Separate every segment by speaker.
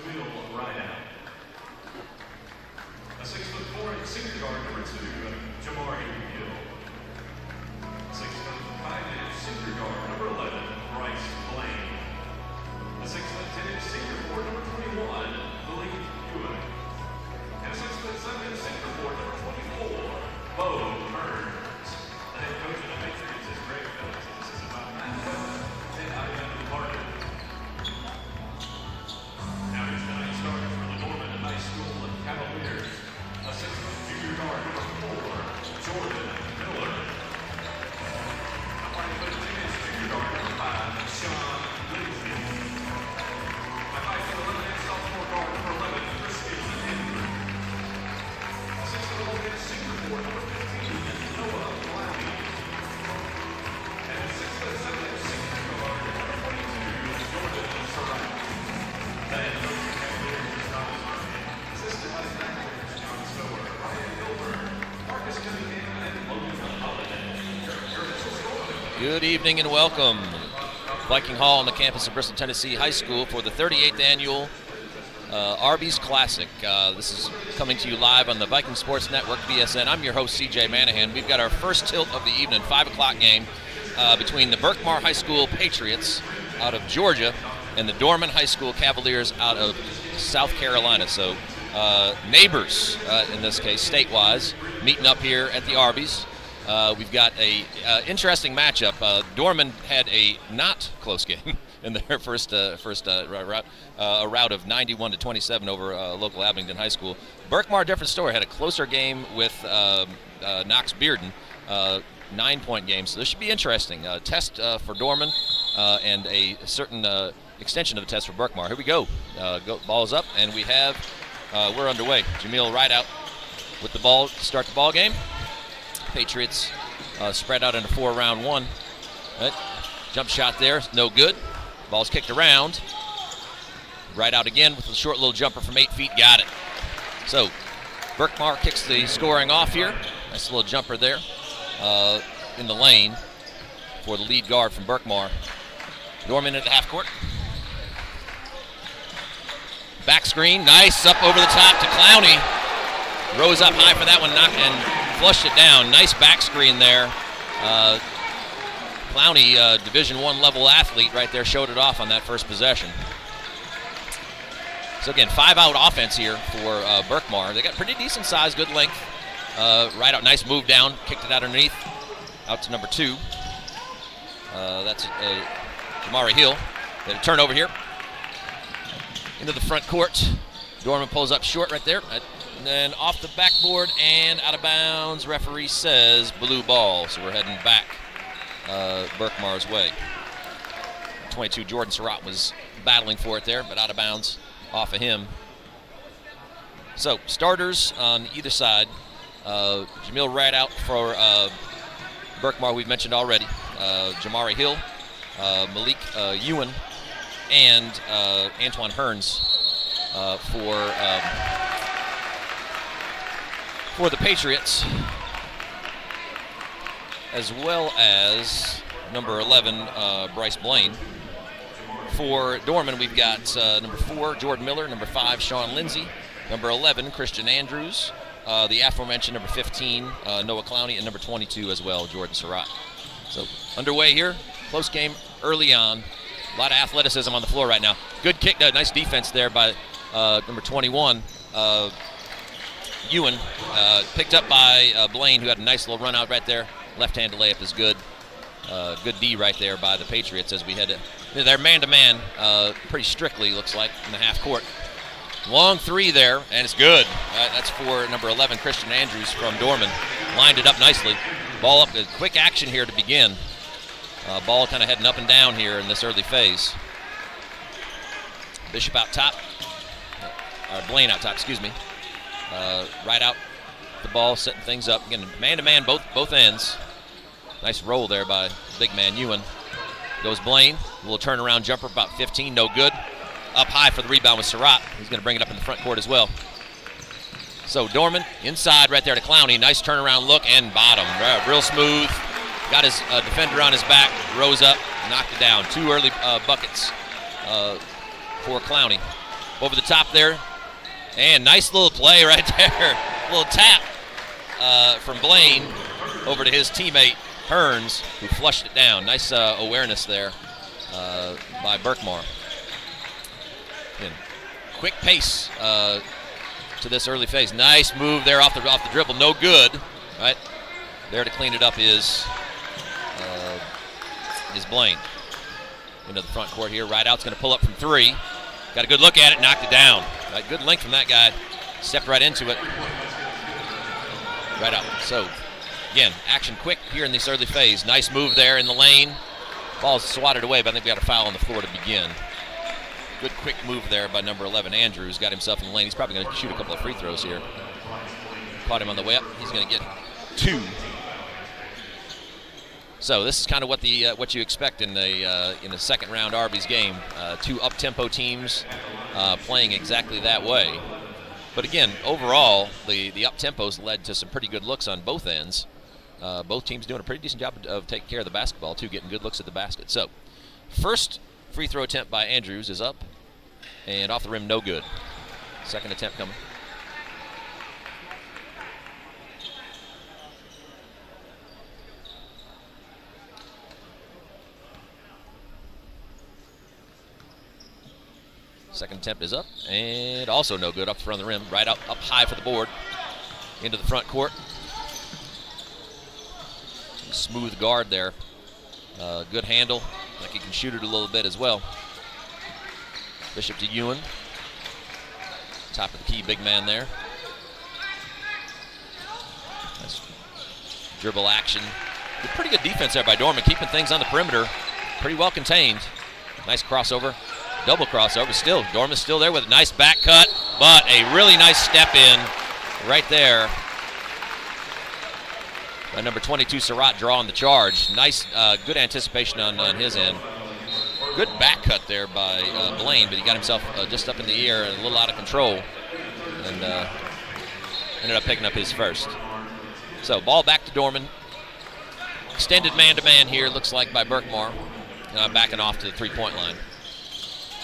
Speaker 1: Jamil right out. A 6'4" senior guard number 2, Jamari Hill. 6'5" senior guard number 11, Bryce Blaine. A 6'10" senior forward number 21, Malik Ewing. And a 6'7" senior forward number 24, Bo Burns. The head coach of the Patriots is Greg Phillips. This is about Matt Weber and Ivan Harden. Now here's the night starter for the Dorman High School Cavaliers. A 6-foot junior guard number 4, Jordan Miller. A 5'10" junior guard number 5, Sean Lindsay. A 5'11" sophomore guard number 11, Christian Andrew. A 6'11" senior forward number 15, Noah Clowney. And a 6'7" senior guard number 22, Jordan Surratt. The head coach of the Cavaliers is Thomas Arby. Assistant linebackers John Stower, Ryan Gilbert, Marcus Cunningham, and Logan Holiday. Your initial score.
Speaker 2: Good evening and welcome. Viking Hall on the campus of Bristol, Tennessee High School for the 38th annual Arby's Classic. This is coming to you live on the Viking Sports Network, BSN. I'm your host, CJ Manahan. We've got our first tilt of the evening, 5 o'clock game between the Berkmar High School Patriots out of Georgia and the Dorman High School Cavaliers out of South Carolina. So neighbors, in this case, state-wise, meeting up here at the Arby's. We've got a interesting matchup. Dorman had a not close game in their first route, a rout of 91-27 over local Abingdon High School. Berkmar, different story, had a closer game with Knox Bearden, 9-point game. So this should be interesting. Test for Dorman and a certain extension of the test for Berkmar. Here we go. Ball's up, and we're underway. Jamil right out with the ball to start the ball game. Patriots spread out into 4 round 1. Right. Jump shot there, no good. Ball's kicked around. Right out again with a short little jumper from 8 feet, got it. So Berkmar kicks the scoring off here. Nice little jumper there in the lane for the lead guard from Berkmar. Dorman at the half court. Back screen, nice, up over the top to Clowney. Rose up high for that one, knocked and flushed it down. Nice back screen there. Clowney, Division I level athlete right there, showed it off on that first possession. So again, 5-out offense here for Berkmar. They got pretty decent size, good length. Right out, nice move down, kicked it out underneath, out to number 2. That's Jamari Hill. Then a turnover here. Into the front court. Dorman pulls up short right there. And then off the backboard and out of bounds. Referee says blue ball. So we're heading back Berkmar's way. 22, Jordan Surratt was battling for it there, but out of bounds off of him. So starters on either side. Jamil right out for Berkmar, we've mentioned already. Jamari Hill, Malik Ewan, and Antoine Hearns for the Patriots, as well as number 11, Bryce Blaine. For Dorman, we've got number 4, Jordan Miller, number 5, Sean Lindsay, number 11, Christian Andrews, the aforementioned number 15, Noah Clowney, and number 22 as well, Jordan Surratt. So underway here, close game early on. A lot of athleticism on the floor right now. Good kick, nice defense there by number 21, Ewan. Picked up by Blaine, who had a nice little run out right there. Left-handed layup is good. Good D right there by the Patriots as we head to. They're man-to-man pretty strictly, looks like, in the half court. Long 3 there, and it's good. That's for number 11, Christian Andrews from Dorman. Lined it up nicely. Ball up, quick action here to begin. Ball kind of heading up and down here in this early phase. Bishop out top, or Blaine out top, excuse me. Right out the ball, setting things up. Again, man-to-man both ends. Nice roll there by big man Ewan. Goes Blaine, a little turnaround jumper, about 15, no good. Up high for the rebound with Surratt. He's going to bring it up in the front court as well. So Dorman inside right there to Clowney. Nice turnaround look and bottom. Real smooth. Got his defender on his back, rose up, knocked it down. 2 early buckets for Clowney. over the top there. And nice little play right there. Little tap from Blaine over to his teammate Hearns, who flushed it down. Nice awareness there by Berkmar. Again, quick pace to this early phase. Nice move there off the dribble. No good. Right there to clean it up is Blaine. Into the front court here. Right out's going to pull up from 3. Got a good look at it. Knocked it down. Right, good length from that guy. Stepped right into it. Right out. So, again, action quick here in this early phase. Nice move there in the lane. Ball's swatted away, but I think we got a foul on the floor to begin. Good quick move there by number 11, Andrews. Got himself in the lane. He's probably going to shoot a couple of free throws here. Caught him on the way up. He's going to get 2. So this is kind of what you expect in the second round Arby's game. 2 up-tempo teams playing exactly that way. But again, overall, the up-tempos led to some pretty good looks on both ends. Both teams doing a pretty decent job of taking care of the basketball, too, getting good looks at the basket. So, first free throw attempt by Andrews is up, and off the rim, no good. Second attempt coming. Second attempt is up, and also no good. Up the front of the rim, right up high for the board. Into the front court. Smooth guard there. Good handle. Like he can shoot it a little bit as well. Bishop to Ewan. Top of the key, big man there. Nice dribble action. Pretty good defense there by Dorman, keeping things on the perimeter pretty well contained. Nice crossover. Double crossover. Still, Dorman's still there with a nice back cut, but a really nice step in right there by number 22, Surratt, drawing the charge. Nice, good anticipation on his end. Good back cut there by Blaine, but he got himself just up in the air and a little out of control, and ended up picking up his first. So ball back to Dorman. Extended man-to-man here, looks like, by Berkmar. Backing off to the three-point line.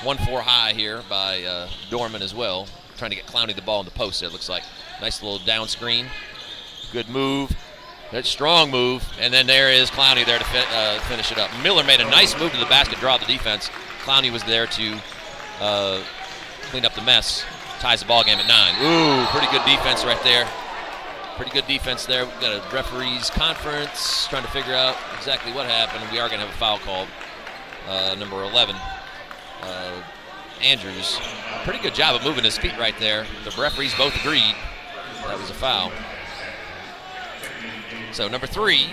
Speaker 2: 1-4 high here by Dorman as well. Trying to get Clowney the ball in the post there, looks like. Nice little down screen. Good move. Good strong move. And then there is Clowney there to finish it up. Miller made a nice move to the basket, draw the defense. Clowney was there to clean up the mess. Ties the ball game at 9. Ooh, pretty good defense right there. Pretty good defense there. We've got a referees conference trying to figure out exactly what happened. We are going to have a foul called. Number 11. Andrews, pretty good job of moving his feet right there. The referees both agreed that was a foul. So number 3,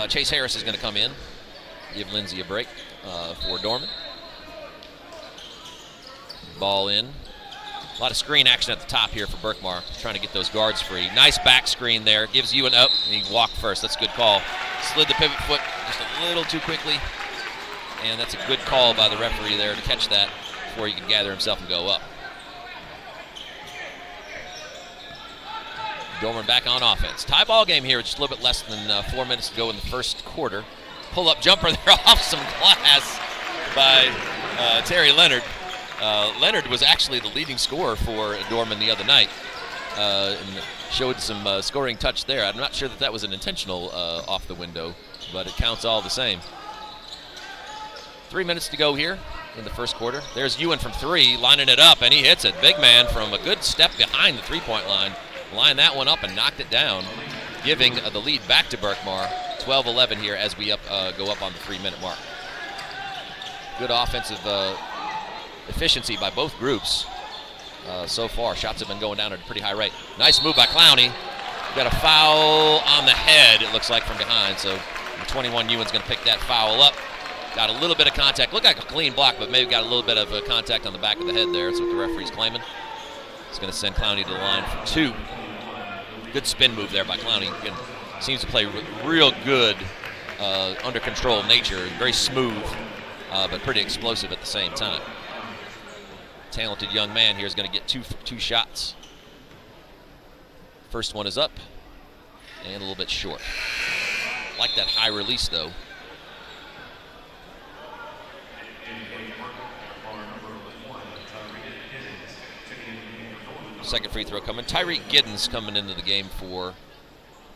Speaker 2: Chase Harris is going to come in, give Lindsay a break for Dorman. Ball in. A lot of screen action at the top here for Berkmar, trying to get those guards free. Nice back screen there, gives you an up, and he walked first. That's a good call. Slid the pivot foot just a little too quickly. And that's a good call by the referee there to catch that before he could gather himself and go up. Dorman back on offense. Tie ball game here, just a little bit less than 4 minutes to go in the first quarter. Pull-up jumper there off some glass by Terry Leonard. Leonard was actually the leading scorer for Dorman the other night and showed some scoring touch there. I'm not sure that was an intentional off the window, but it counts all the same. 3 minutes to go here in the first quarter. There's Ewan from 3, lining it up, and he hits it. Big man from a good step behind the three-point line. Lined that one up and knocked it down, giving the lead back to Berkmar. 12-11 here as we go up on the 3-minute mark. Good offensive efficiency by both groups so far. Shots have been going down at a pretty high rate. Nice move by Clowney. Got a foul on the head, it looks like, from behind. So 21 Ewan's going to pick that foul up. Got a little bit of contact. Looked like a clean block, but maybe got a little bit of contact on the back of the head there. That's what the referee's claiming. It's going to send Clowney to the line for 2. Good spin move there by Clowney. Again, seems to play real good, under control nature. Very smooth, but pretty explosive at the same time. Talented young man here is going to get two shots. First one is up and a little bit short. Like that high release, though. Second free throw coming. Tyreek Giddens coming into the game for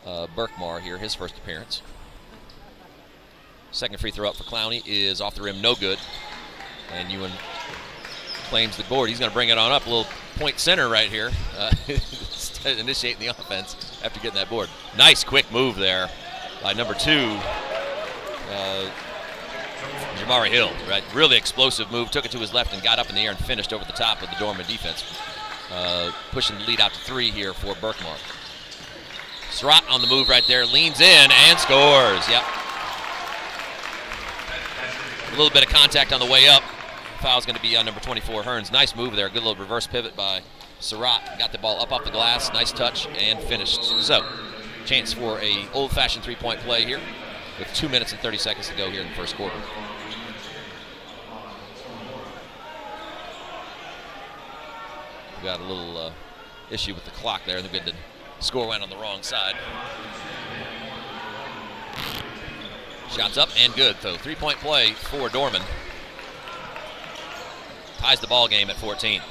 Speaker 2: Berkmar here, his first appearance. Second free throw up for Clowney is off the rim, no good. And Ewan claims the board. He's going to bring it on up. A little point center right here, initiating the offense after getting that board. Nice quick move there by number 2, Jamari Hill. Right, really explosive move. Took it to his left and got up in the air and finished over the top of the Dorman defense. Pushing the lead out to 3 here for Berkmar. Surratt on the move right there, leans in and scores. Yep. A little bit of contact on the way up. Foul's going to be on number 24, Hearns. Nice move there. Good little reverse pivot by Surratt. Got the ball up off the glass. Nice touch and finished. So, chance for a old-fashioned three-point play here with 2 minutes and 30 seconds to go here in the first quarter. We got a little issue with the clock there. The score went on the wrong side. Shots up and good, so three-point play for Dorman. Ties the ball game at 14.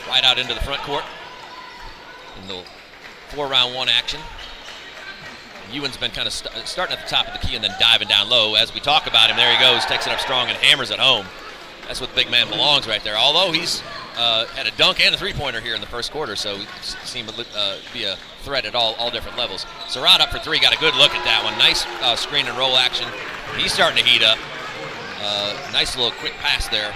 Speaker 2: Right out into the front court in the 4-round-1 action. Ewan's been kind of starting at the top of the key and then diving down low. As we talk about him, there he goes, takes it up strong and hammers it home. That's what the big man belongs right there. Although he's had a dunk and a three-pointer here in the first quarter, so he seemed to be a threat at all different levels. Surratt up for 3, got a good look at that one. Nice screen and roll action. He's starting to heat up. Nice little quick pass there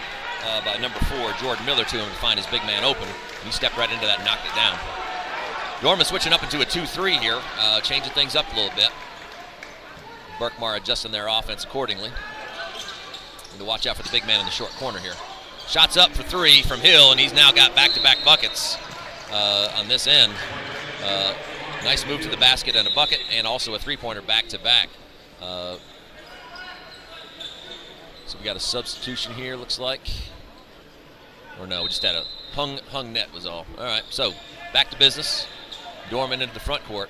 Speaker 2: by number 4, Jordan Miller, to him to find his big man open. He stepped right into that and knocked it down. Dorman switching up into a 2-3 here, changing things up a little bit. Berkmar adjusting their offense accordingly. And to watch out for the big man in the short corner here. Shots up for 3 from Hill, and he's now got back-to-back buckets on this end. Nice move to the basket and a bucket, and also a three-pointer back-to-back. So we got a substitution here, looks like. Or no, we just had a hung net was all. All right, so back to business. Dorman into the front court.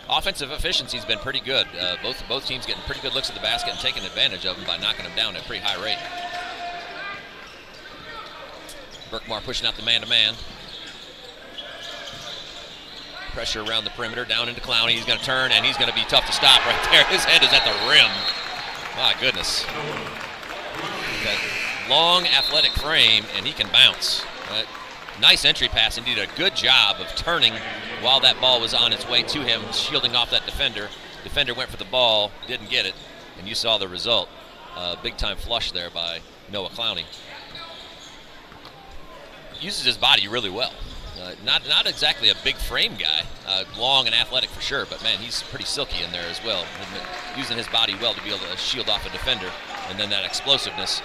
Speaker 2: Offensive efficiency's been pretty good. Both teams getting pretty good looks at the basket and taking advantage of them by knocking them down at a pretty high rate. Berkmar pushing out the man-to-man. Pressure around the perimeter, down into Clowney. He's going to turn, and he's going to be tough to stop right there. His head is at the rim. My goodness. That long, athletic frame, and he can bounce. Nice entry pass, and did a good job of turning while that ball was on its way to him, shielding off that defender. Defender went for the ball, didn't get it, and you saw the result. Big-time flush there by Noah Clowney. Uses his body really well. Not exactly a big frame guy, long and athletic for sure, but man, he's pretty silky in there as well. Using his body well to be able to shield off a defender, and then that explosiveness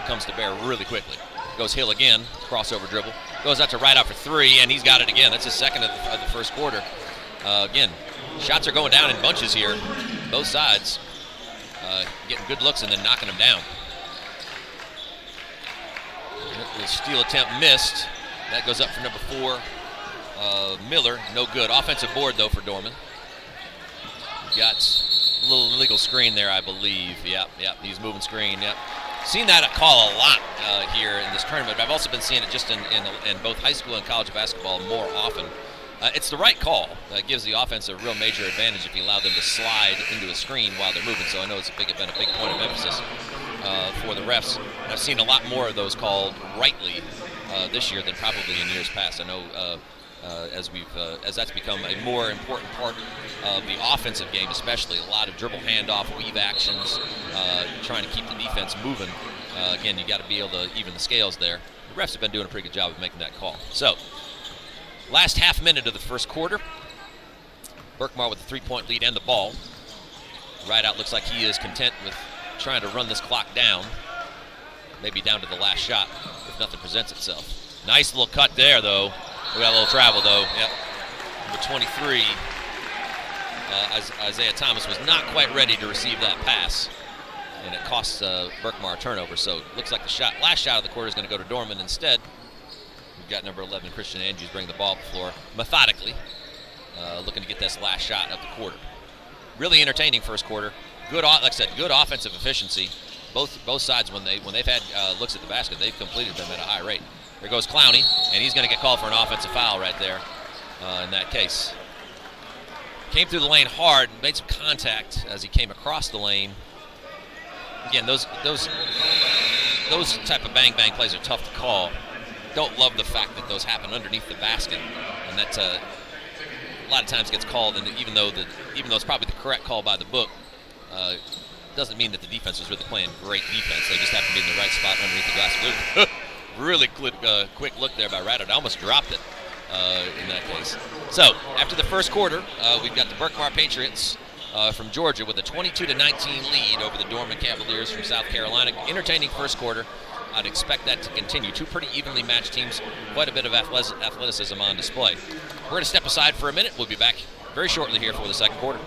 Speaker 2: comes to bear really quickly. Goes Hill again, crossover dribble. Goes out to right out for 3, and he's got it again. That's his second of the first quarter. Again, shots are going down in bunches here, both sides. Getting good looks and then knocking them down. The steal attempt missed. That goes up for number 4, Miller. No good. Offensive board, though, for Dorman. Got a little illegal screen there, I believe. Yep. He's moving screen. Yep. Seen that call a lot here in this tournament, but I've also been seeing it just in both high school and college basketball more often. It's the right call. It gives the offense a real major advantage if you allow them to slide into a screen while they're moving. So I know it's been a big point of emphasis for the refs. I've seen a lot more of those called rightly this year than probably in years past. I know as that's become a more important part of the offensive game, especially a lot of dribble handoff, weave actions, trying to keep the defense moving. Again, you got to be able to even the scales there. The refs have been doing a pretty good job of making that call. So, last half minute of the first quarter. Berkmar with the 3-point lead and the ball. Rideout looks like he is content with trying to run this clock down. Maybe down to the last shot if nothing presents itself. Nice little cut there, though. We got a little travel, though. Yep. Number 23, Isaiah Thomas, was not quite ready to receive that pass, and it costs Berkmar a turnover. So it looks like the last shot of the quarter is going to go to Dorman instead. We've got number 11, Christian Andrews, bring the ball up the floor methodically, looking to get this last shot of the quarter. Really entertaining first quarter. Good, like I said, good offensive efficiency. Both sides, when they've had looks at the basket, they've completed them at a high rate. There goes Clowney, and he's going to get called for an offensive foul right there in that case. Came through the lane hard, made some contact as he came across the lane. Again, those type of bang-bang plays are tough to call. Don't love the fact that those happen underneath the basket, and that a lot of times gets called. And even though it's probably the correct call by the book, doesn't mean that the defense was really playing great defense. They just happened to be in the right spot underneath the basket. Really quick look there by Radard. I almost dropped it in that case. So after the first quarter, we've got the Berkmar Patriots from Georgia with a 22-19 lead over the Dorman Cavaliers from South Carolina. Entertaining first quarter. I'd expect that to continue. Two pretty evenly matched teams, quite a bit of athleticism on display. We're going to step aside for a minute. We'll be back very shortly here for the second quarter.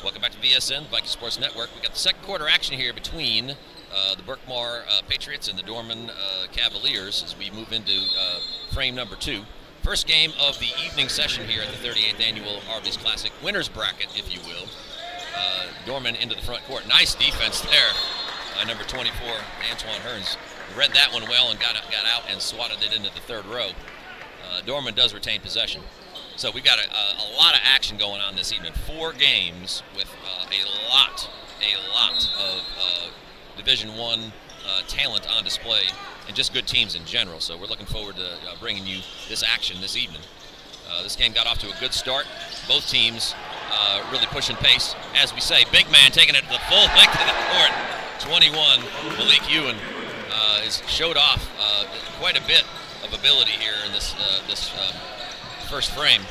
Speaker 2: Welcome back to VSN, Viking Sports Network. We got the second quarter action here between the Berkmar Patriots and the Dorman Cavaliers as we move into frame number 2. First game of the evening session here at the 38th annual Arby's Classic winner's bracket, if you will. Dorman into the front court. Nice defense there by number 24, Antoine Hearns. Read that one well and got out and swatted it into the third row. Dorman does retain possession. So we've got a lot of action going on this evening. 4 games with a lot of Division I talent on display and just good teams in general. So we're looking forward to bringing you this action this evening. This game got off to a good start. Both teams really pushing pace. As we say, big man taking it to the full length of the court. 21, Malik Ewan has showed off quite a bit of ability here in this first frame.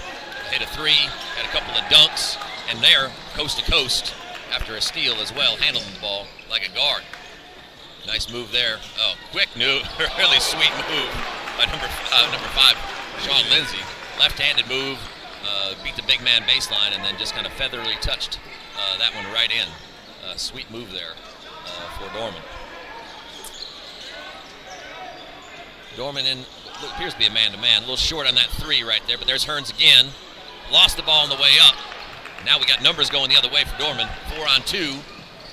Speaker 2: Hit a 3, had a couple of dunks, and there, coast to coast, after a steal as well, handling the ball like a guard. Nice move there. Oh, quick move, really sweet move by number 5, Sean Lindsay. Left-handed move, beat the big man baseline, and then just kind of featherly touched that one right in. Sweet move there for Dorman. Dorman appears to be a man-to-man. A little short on that 3 right there, but there's Hearns again. Lost the ball on the way up. Now we got numbers going the other way for Dorman. 4 on 2.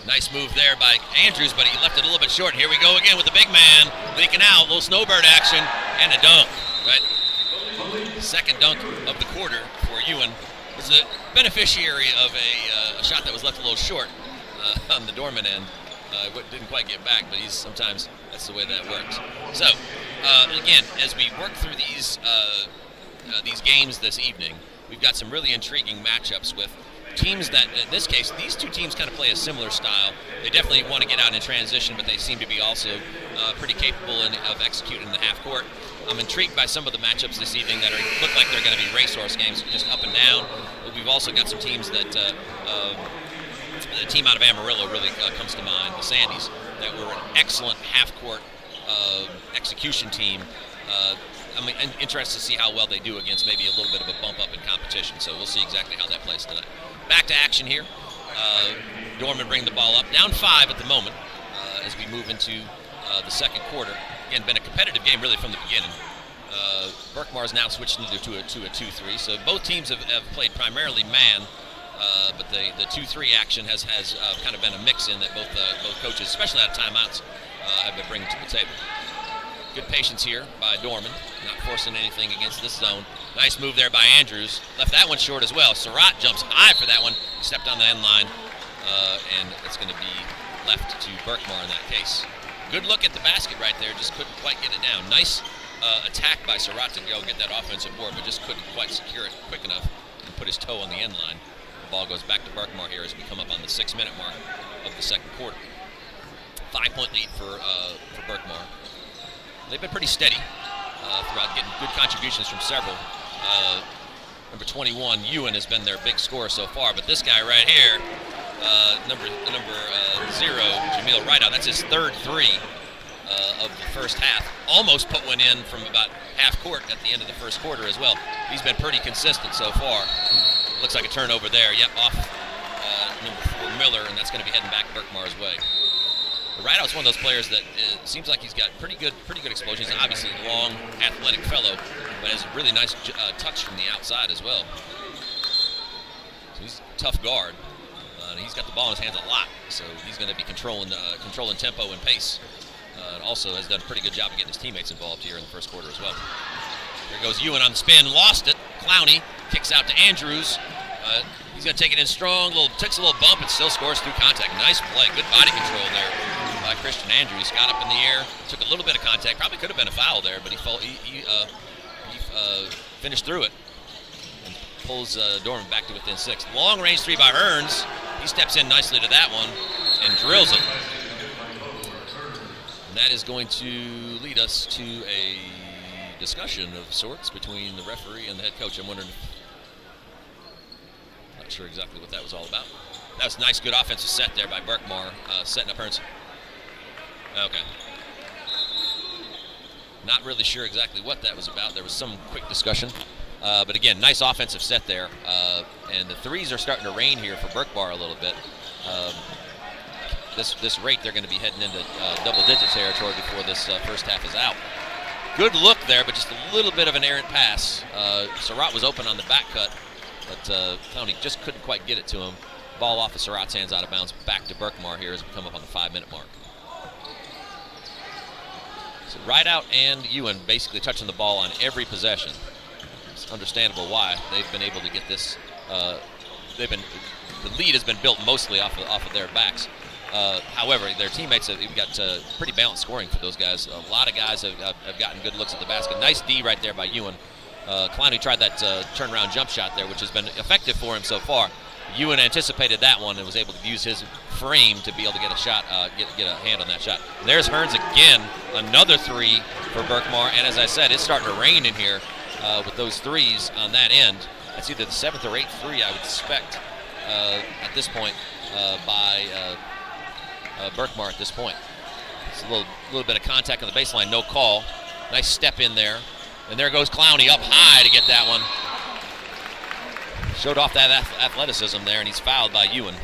Speaker 2: Nice move there by Andrews, but he left it a little bit short. Here we go again with the big man leaking out. A little snowbird action and a dunk. Right? Second dunk of the quarter for Ewan. Was the beneficiary of a shot that was left a little short on the Dorman end. Didn't quite get back, but sometimes that's the way that works. So, again, as we work through these games this evening, we've got some really intriguing matchups with teams that, in this case, these two teams kind of play a similar style. They definitely want to get out in transition, but they seem to be also pretty capable of executing in the half court. I'm intrigued by some of the matchups this evening that look like they're going to be racehorse games, just up and down. But we've also got some teams that the team out of Amarillo really comes to mind, the Sandys, that were an excellent half-court execution team. I'm interested to see how well they do against maybe a little bit of a bump up in competition, so we'll see exactly how that plays tonight. Back to action here. Dorman bring the ball up, down 5 at the moment as we move into the second quarter. Again, been a competitive game really from the beginning. Berkmar's now switched into a 2-3, so both teams have played primarily man. But the 2-3 action has kind of been a mix-in that both coaches, especially out of timeouts, have been bringing to the table. Good patience here by Dorman, not forcing anything against this zone. Nice move there by Andrews. Left that one short as well. Surratt jumps high for that one. He stepped on the end line, and it's going to be left to Berkmar in that case. Good look at the basket right there, just couldn't quite get it down. Nice attack by Surratt to go get that offensive board, but just couldn't quite secure it quick enough and put his toe on the end line. The ball goes back to Berkmar here as we come up on the 6-minute mark of the second quarter. 5-point lead for Berkmar. They've been pretty steady throughout, getting good contributions from several. Number 21, Ewan, has been their big scorer so far, but this guy right here, number 0, Jamil Rideout, that's his third three of the first half. Almost put one in from about half court at the end of the first quarter as well. He's been pretty consistent so far. Looks like a turnover there. Yep, off number 4, Miller, and that's going to be heading back Berkmar's way. Rideout's one of those players that seems like he's got pretty good explosion. He's obviously a long, athletic fellow, but has a really nice touch from the outside as well. So he's a tough guard. He's got the ball in his hands a lot, so he's going to be controlling tempo and pace. Also has done a pretty good job of getting his teammates involved here in the first quarter as well. Here goes Ewan on the spin, lost it. Clowney kicks out to Andrews. He's going to take it in strong, takes a little bump and still scores through contact. Nice play, good body control there by Christian Andrews. Got up in the air, took a little bit of contact. Probably could have been a foul there, but he finished through it and pulls Dorman back to within 6. Long range 3 by Hearns. He steps in nicely to that one and drills it. And that is going to lead us to a discussion of sorts between the referee and the head coach. I'm wondering, not sure exactly what that was all about. That was a nice, good offensive set there by Berkmar, setting up Hearns. Okay. Not really sure exactly what that was about. There was some quick discussion. But again, nice offensive set there. And the threes are starting to rain here for Berkmar a little bit. This rate, they're going to be heading into double-digit territory before this first half is out. Good look there, but just a little bit of an errant pass. Surratt was open on the back cut, but Clowney just couldn't quite get it to him. Ball off of Surratt's hands, out of bounds, back to Berkmar here as we come up on the 5-minute mark. So Rideout and Ewan basically touching the ball on every possession. It's understandable why they've been able to get this. The lead has been built mostly off of their backs. However, their teammates have got pretty balanced scoring for those guys. A lot of guys have gotten good looks at the basket. Nice D right there by Ewan. Clowney tried that turnaround jump shot there, which has been effective for him so far. Ewan anticipated that one and was able to use his frame to be able to get a shot, get a hand on that shot. And there's Hearns again, another 3 for Berkmar. And as I said, it's starting to rain in here with those threes on that end. That's either the 7th or 8th 3, I would suspect, at this point by Berkmar at this point. It's a little bit of contact on the baseline, no call. Nice step in there. And there goes Clowney up high to get that one. Showed off that athleticism there, and he's fouled by Ewan.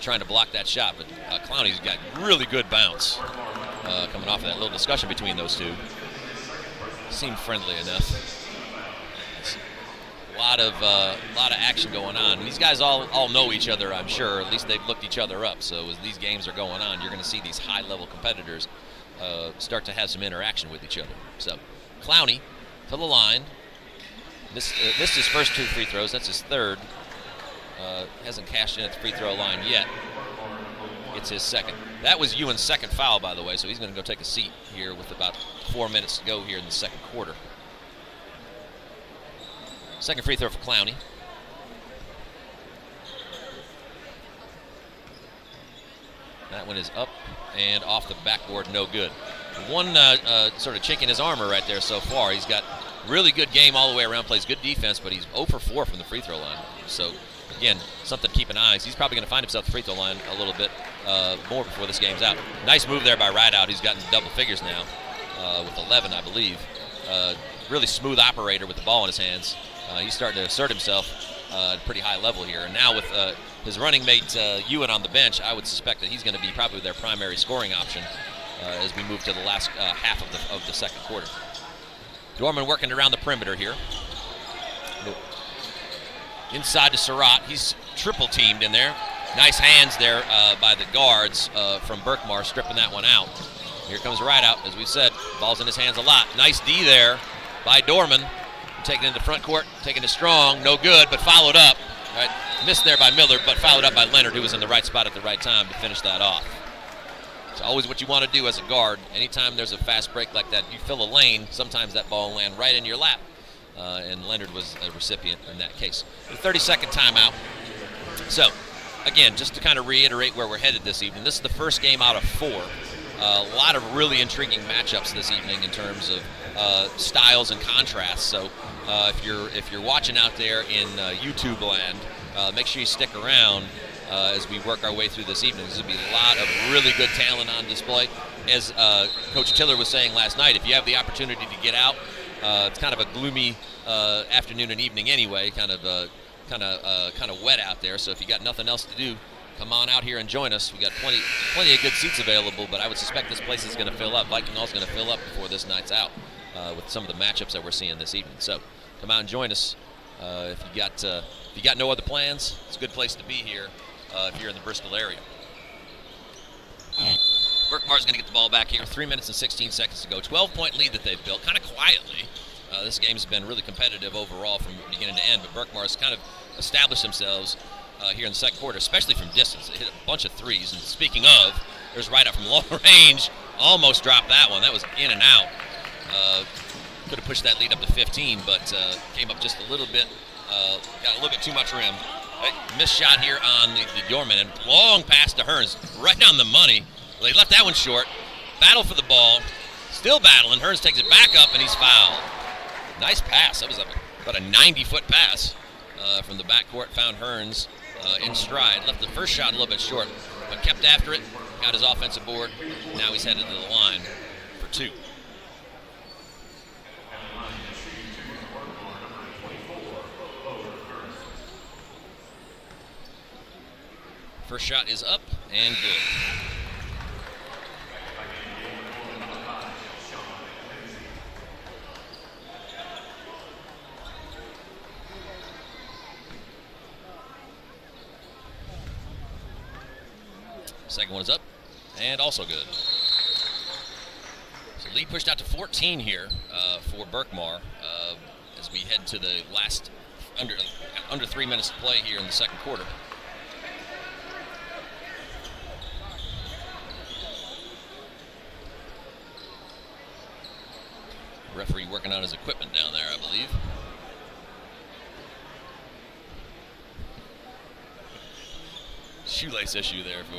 Speaker 2: Trying to block that shot, but Clowney's got really good bounce coming off of that little discussion between those two. Seemed friendly enough. A lot of action going on. And these guys all know each other, I'm sure. At least they've looked each other up. So as these games are going on, you're going to see these high-level competitors start to have some interaction with each other. So Clowney to the line. Missed his first 2 free throws. That's his third. Hasn't cashed in at the free throw line yet. It's his second. That was Ewan's second foul, by the way, so he's going to go take a seat here with about 4 minutes to go here in the second quarter. Second free throw for Clowney. That one is up and off the backboard, no good. One sort of chink in his armor right there so far. He's got really good game all the way around, plays good defense, but he's 0 for 4 from the free throw line. So, again, something to keep an eye on. He's probably going to find himself at the free throw line a little bit more before this game's out. Nice move there by Rideout. He's gotten double figures now with 11, I believe. Really smooth operator with the ball in his hands. He's starting to assert himself at a pretty high level here. And now with his running mate Ewan on the bench, I would suspect that he's going to be probably their primary scoring option as we move to the last half of the second quarter. Dorman working around the perimeter here. Inside to Surratt. He's triple teamed in there. Nice hands there by the guards from Berkmar, stripping that one out. Here comes Rideout, as we said. Ball's in his hands a lot. Nice D there by Dorman. Taking it into front court, taking it strong. No good, but followed up. Right. Missed there by Miller, but followed up by Leonard, who was in the right spot at the right time to finish that off. It's always what you want to do as a guard. Anytime there's a fast break like that, you fill a lane, sometimes that ball will land right in your lap. And Leonard was a recipient in that case. The 30-second timeout. So, again, just to kind of reiterate where we're headed this evening, this is the first game out of 4. A lot of really intriguing matchups this evening in terms of styles and contrasts. So if you're watching out there in YouTube land, make sure you stick around as we work our way through this evening. There's going to be a lot of really good talent on display. As Coach Tiller was saying last night, if you have the opportunity to get out, it's kind of a gloomy afternoon and evening anyway, kind of wet out there. So if you got nothing else to do, come on out here and join us. We got plenty of good seats available, but I would suspect this place is going to fill up. Viking Hall's going to fill up before this night's out with some of the matchups that we're seeing this evening. So come out and join us. If you got no other plans, it's a good place to be here if you're in the Bristol area. Berkmar's going to get the ball back here. 3 minutes and 16 seconds to go. 12-point lead that they've built, kind of quietly. This game's been really competitive overall from beginning to end, but Berkmar's kind of established themselves here in the second quarter, especially from distance. They hit a bunch of threes, and speaking of, there's right up from long range. Almost dropped that one. That was in and out. Could have pushed that lead up to 15, but came up just a little bit, got a little bit too much rim. Missed shot here on the Dorman, and long pass to Hearns, right on the money. They left that one short. Battle for the ball, still battling. Hearns takes it back up, and he's fouled. Nice pass. That was about a 90-foot pass from the backcourt. Found Hearns in stride. Left the first shot a little bit short, but kept after it. Got his offensive board. Now he's headed to the line for 2. First shot is up and good. Second one is up and also good. So lead pushed out to 14 here for Berkmar as we head to the last under 3 minutes to play here in the second quarter. Referee working on his equipment down there, I believe. Shoelace issue there for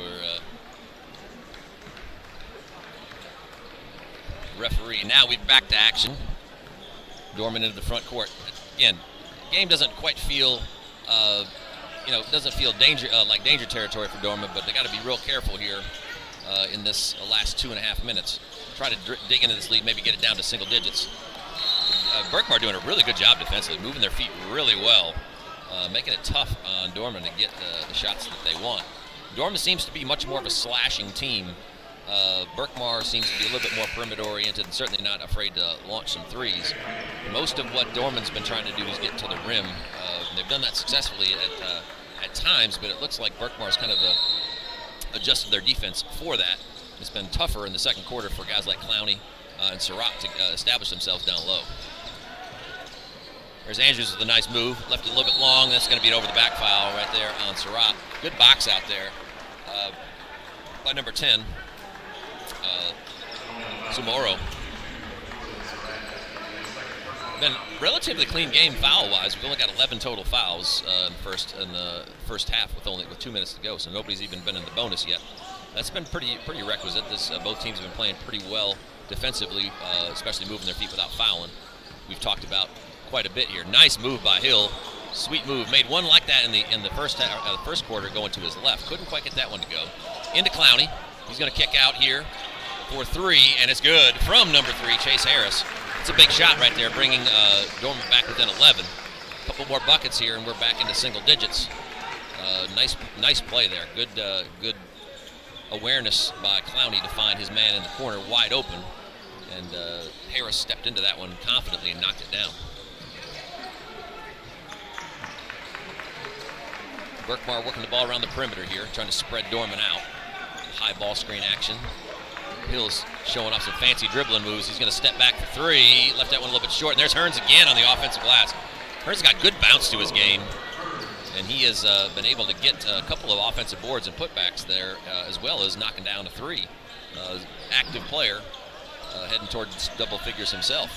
Speaker 2: referee. Now we're back to action. Dorman into the front court. Again, game doesn't quite feel, doesn't feel like danger territory for Dorman, but they got to be real careful here in this last 2.5 minutes. Try to dig into this lead, maybe get it down to single digits. Berkmar doing a really good job defensively, moving their feet really well, making it tough on Dorman to get the shots that they want. Dorman seems to be much more of a slashing team. Berkmar seems to be a little bit more perimeter-oriented and certainly not afraid to launch some threes. Most of what Dorman's been trying to do is get to the rim. They've done that successfully at times, but it looks like Berkmar's kind of adjusted their defense for that. It's been tougher in the second quarter for guys like Clowney and Surratt to establish themselves down low. There's Andrews with a nice move. Left it a little bit long. That's going to be an over the back foul right there on Surratt. Good box out there by number 10, Sumoro. Been relatively clean game foul-wise. We've only got 11 total fouls in the first half with 2 minutes to go, so nobody's even been in the bonus yet. That's been pretty requisite. Both teams have been playing pretty well defensively, especially moving their feet without fouling. We've talked about quite a bit here. Nice move by Hill. Sweet move. Made one like that in the first quarter going to his left. Couldn't quite get that one to go. Into Clowney. He's going to kick out here for 3, and it's good from number 3, Chase Harris. It's a big shot right there, bringing Dorman back within 11. A couple more buckets here, and we're back into single digits. Nice play there. Good awareness by Clowney to find his man in the corner wide open, and Harris stepped into that one confidently and knocked it down. Berkmar working the ball around the perimeter here, trying to spread Dorman out. High ball screen action. Hill's showing off some fancy dribbling moves. He's going to step back for 3. Left that one a little bit short, and there's Hearns again on the offensive glass. Hearns got good bounce to his game, and he has been able to get a couple of offensive boards and putbacks there, as well as knocking down a 3. active player, heading towards double figures himself.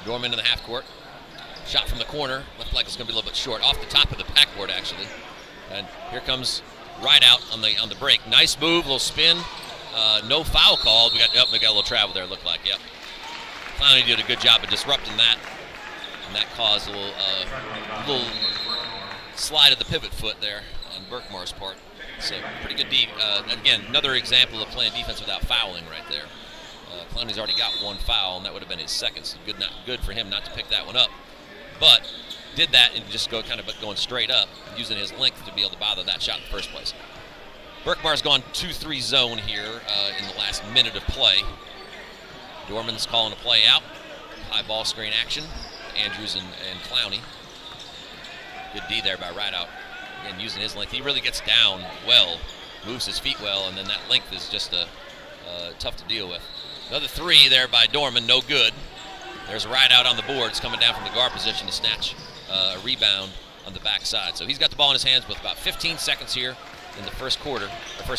Speaker 2: Dorman in the half court. Shot from the corner. Left leg is going to be a little bit short. Off the top of the backboard, actually. And here comes Rideout on the break. Nice move, little spin. No foul called. We got a little travel there, it looked like. Yep. Clowney did a good job of disrupting that. And that caused a little slide of the pivot foot there on Berkmar's part. So pretty good again, another example of playing defense without fouling right there. Clowney's already got one foul, and that would have been his second. So good for him not to pick that one up. But did that and just going straight up, using his length to be able to bother that shot in the first place. Berkmar's gone 2-3 zone here in the last minute of play. Dorman's calling a play out. High ball screen action. Andrews and Clowney. Good D there by Rideout. Again, using his length. He really gets down well, moves his feet well, and then that length is just tough to deal with. Another three there by Dorman, no good. There's a Rideout on the boards coming down from the guard position to snatch a rebound on the backside. So he's got the ball in his hands with about 15 seconds here in the first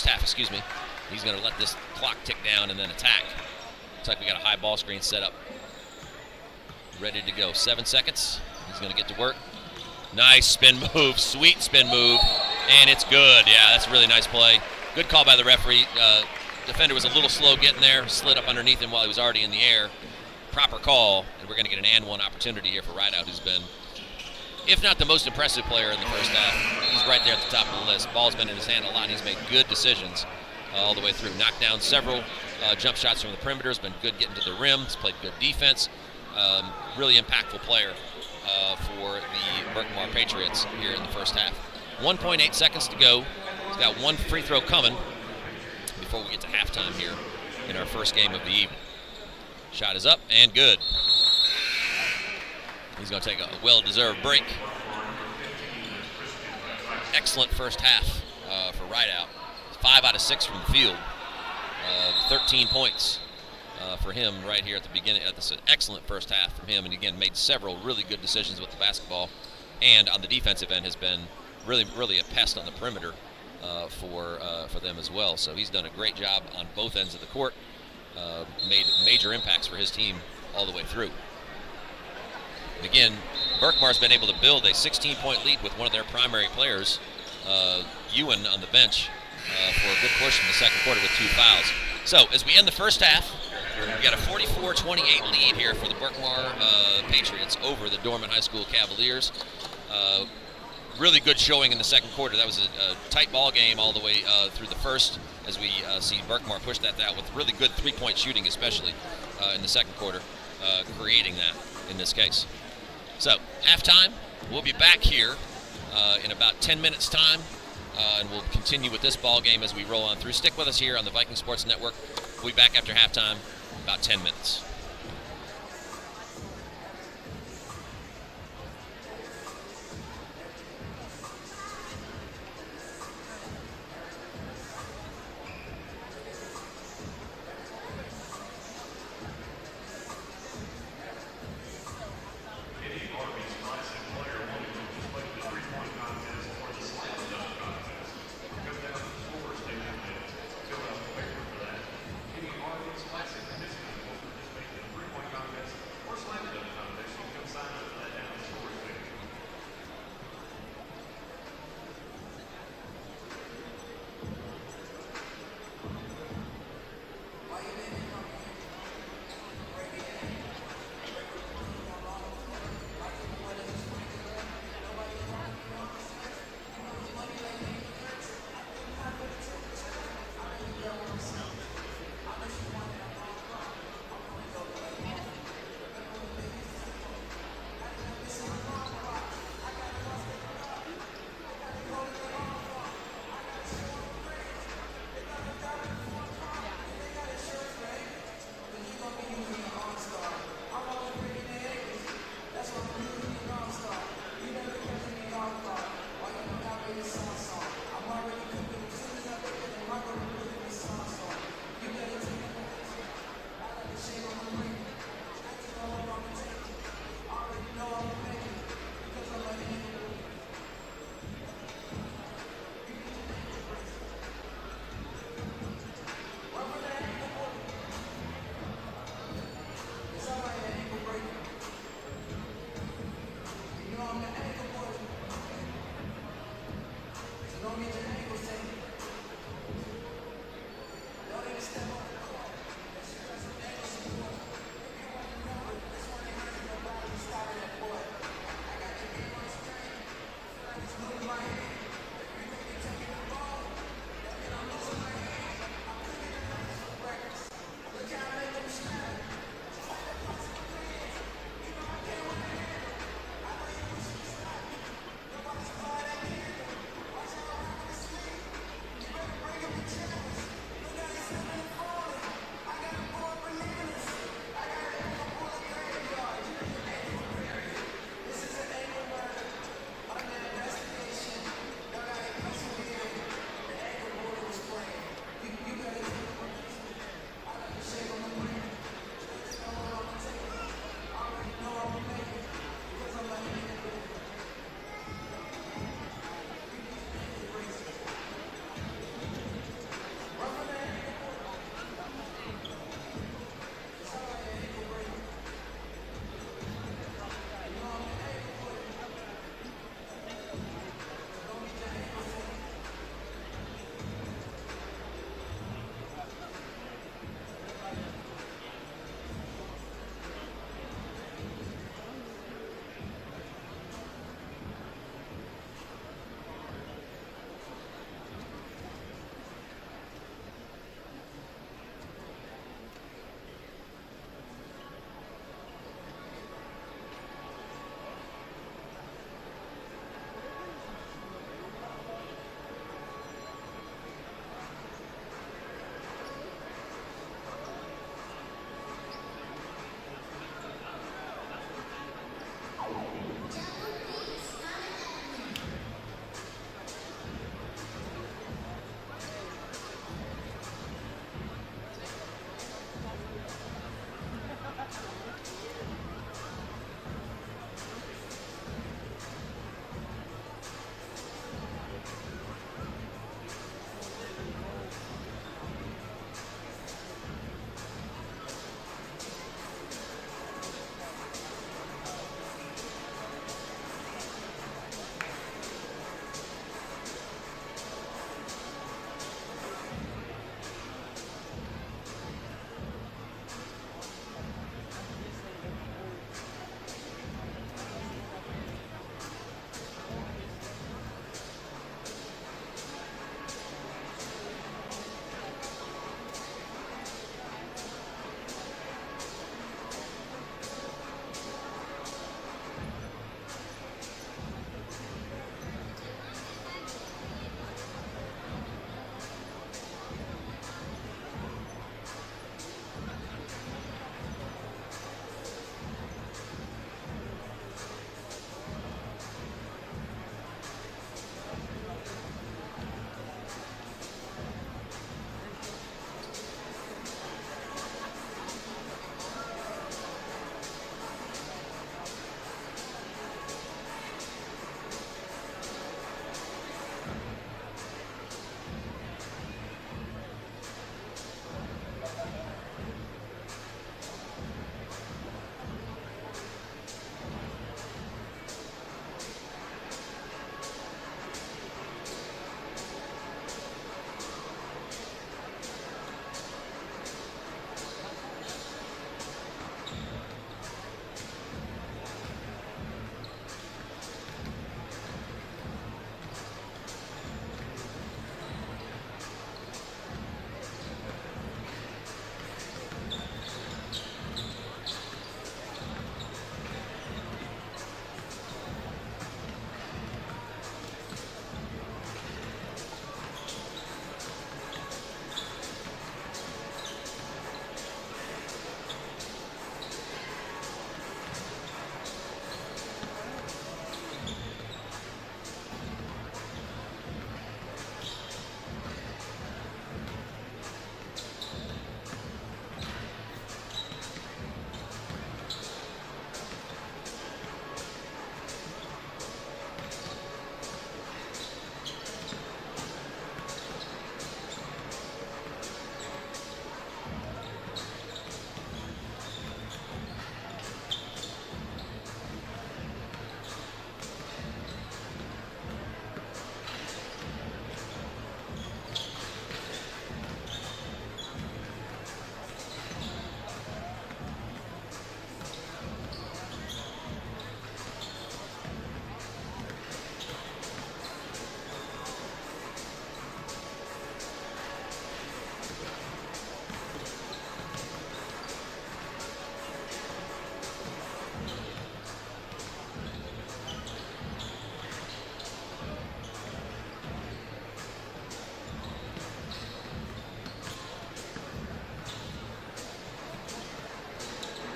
Speaker 2: half, excuse me. He's going to let this clock tick down and then attack. Looks like we got a high ball screen set up. Ready to go. 7 seconds. He's going to get to work. Nice spin move, sweet spin move, and it's good. Yeah, that's a really nice play. Good call by the referee. Defender was a little slow getting there, slid up underneath him while he was already in the air. Proper call, and we're going to get an and one opportunity here for Rideout, who's been, if not the most impressive player in the first half, he's right there at the top of the list. Ball's been in his hand a lot, and he's made good decisions all the way through. Knocked down several jump shots from the perimeter, has been good getting to the rim, he's played good defense. Really impactful player for the Berkmar Patriots here in the first half. 1.8 seconds to go. He's got one free throw coming before we get to halftime here in our first game of the evening. Shot is up and good. He's going to take a well-deserved break. Excellent first half for Rideout. 5 out of 6 from the field. 13 points for him right here at the beginning. This is an excellent first half from him, and again made several really good decisions with the basketball. And on the defensive end has been really a pest on the perimeter for them as well. So he's done a great job on both ends of the court. Made major impacts for his team all the way through. And again, Berkmar's been able to build a 16-point lead with one of their primary players, Ewan, on the bench for a good portion of the second quarter with 2 fouls. So as we end the first half, we got a 44-28 lead here for the Berkmar Patriots over the Dorman High School Cavaliers. Really good showing in the second quarter. That was a tight ball game all the way through the first, as we see Berkmar push that out with really good three-point shooting, especially in the second quarter, creating that in this case. So, halftime, we'll be back here in about 10 minutes' time, and we'll continue with this ball game as we roll on through. Stick with us here on the Viking Sports Network. We'll be back after halftime, about 10 minutes.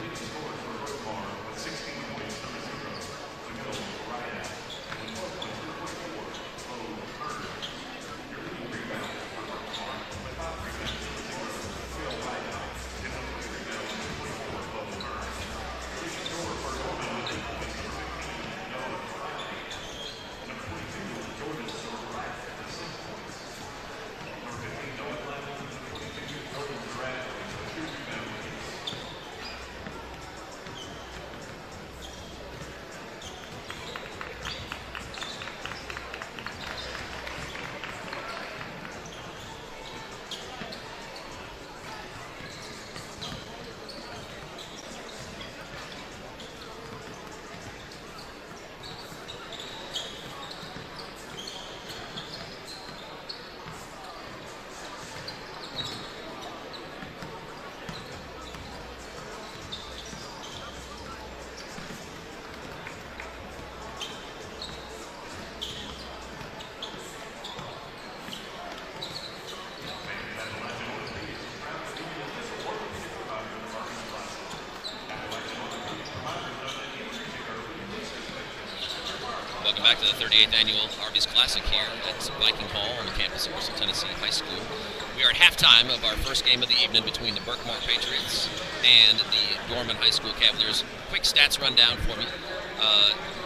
Speaker 1: Leading scorers for Berkmar with 16 points, number 0, the middle right out. With 12 points, number 44, Arby. Your leading rebound for Berkmar with 5 rebounds, number 0, Phil right out. And with 3 rebounds, number 24, Berkmar. Your leading scorer for Dorman with 8 points, number 15, Noah Arby. Number 22, Jordan right with 6 points. Number 15, Noah Arby. Number 22, Jordan Durant with 2 rebounds apiece.
Speaker 2: Welcome back to the 38th annual Arby's Classic here at Viking Hall on the campus of Bristol, Tennessee High School. We are at halftime of our first game of the evening between the Berkmar Patriots and the Dorman High School Cavaliers. Quick stats rundown for me.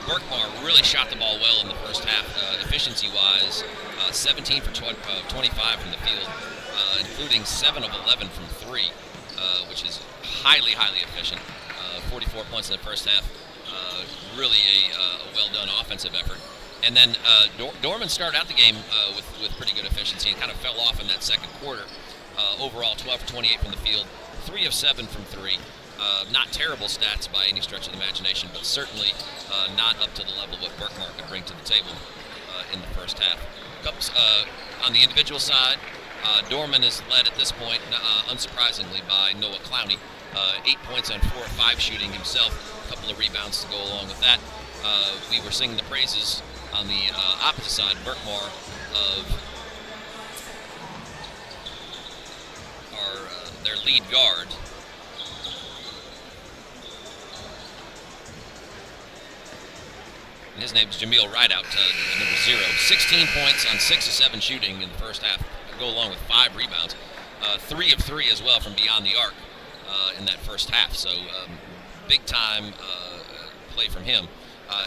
Speaker 2: Berkmar really shot the ball well in the first half, efficiency-wise. 17 for 25 from the field, including 7 of 11 from 3, which is highly, highly efficient. 44 points in the first half. Really a well-done offensive effort. And then Dorman started out the game with pretty good efficiency and kind of fell off in that second quarter. Overall, 12 for 28 from the field, 3 of 7 from 3. Not terrible stats by any stretch of the imagination, but certainly not up to the level of what Berkmar could bring to the table in the first half. On the individual side, Dorman is led at this point, unsurprisingly, by Noah Clowney. 8 points on 4 of 5 shooting himself, a couple of rebounds to go along with that. We were singing the praises on the opposite side, Berkmar, of their lead guard. And his name is Jameel Rideout, number 0. 16 points on 6 of 7 shooting in the first half, to go along with 5 rebounds. 3 of 3 as well from beyond the arc in that first half. So big time play from him.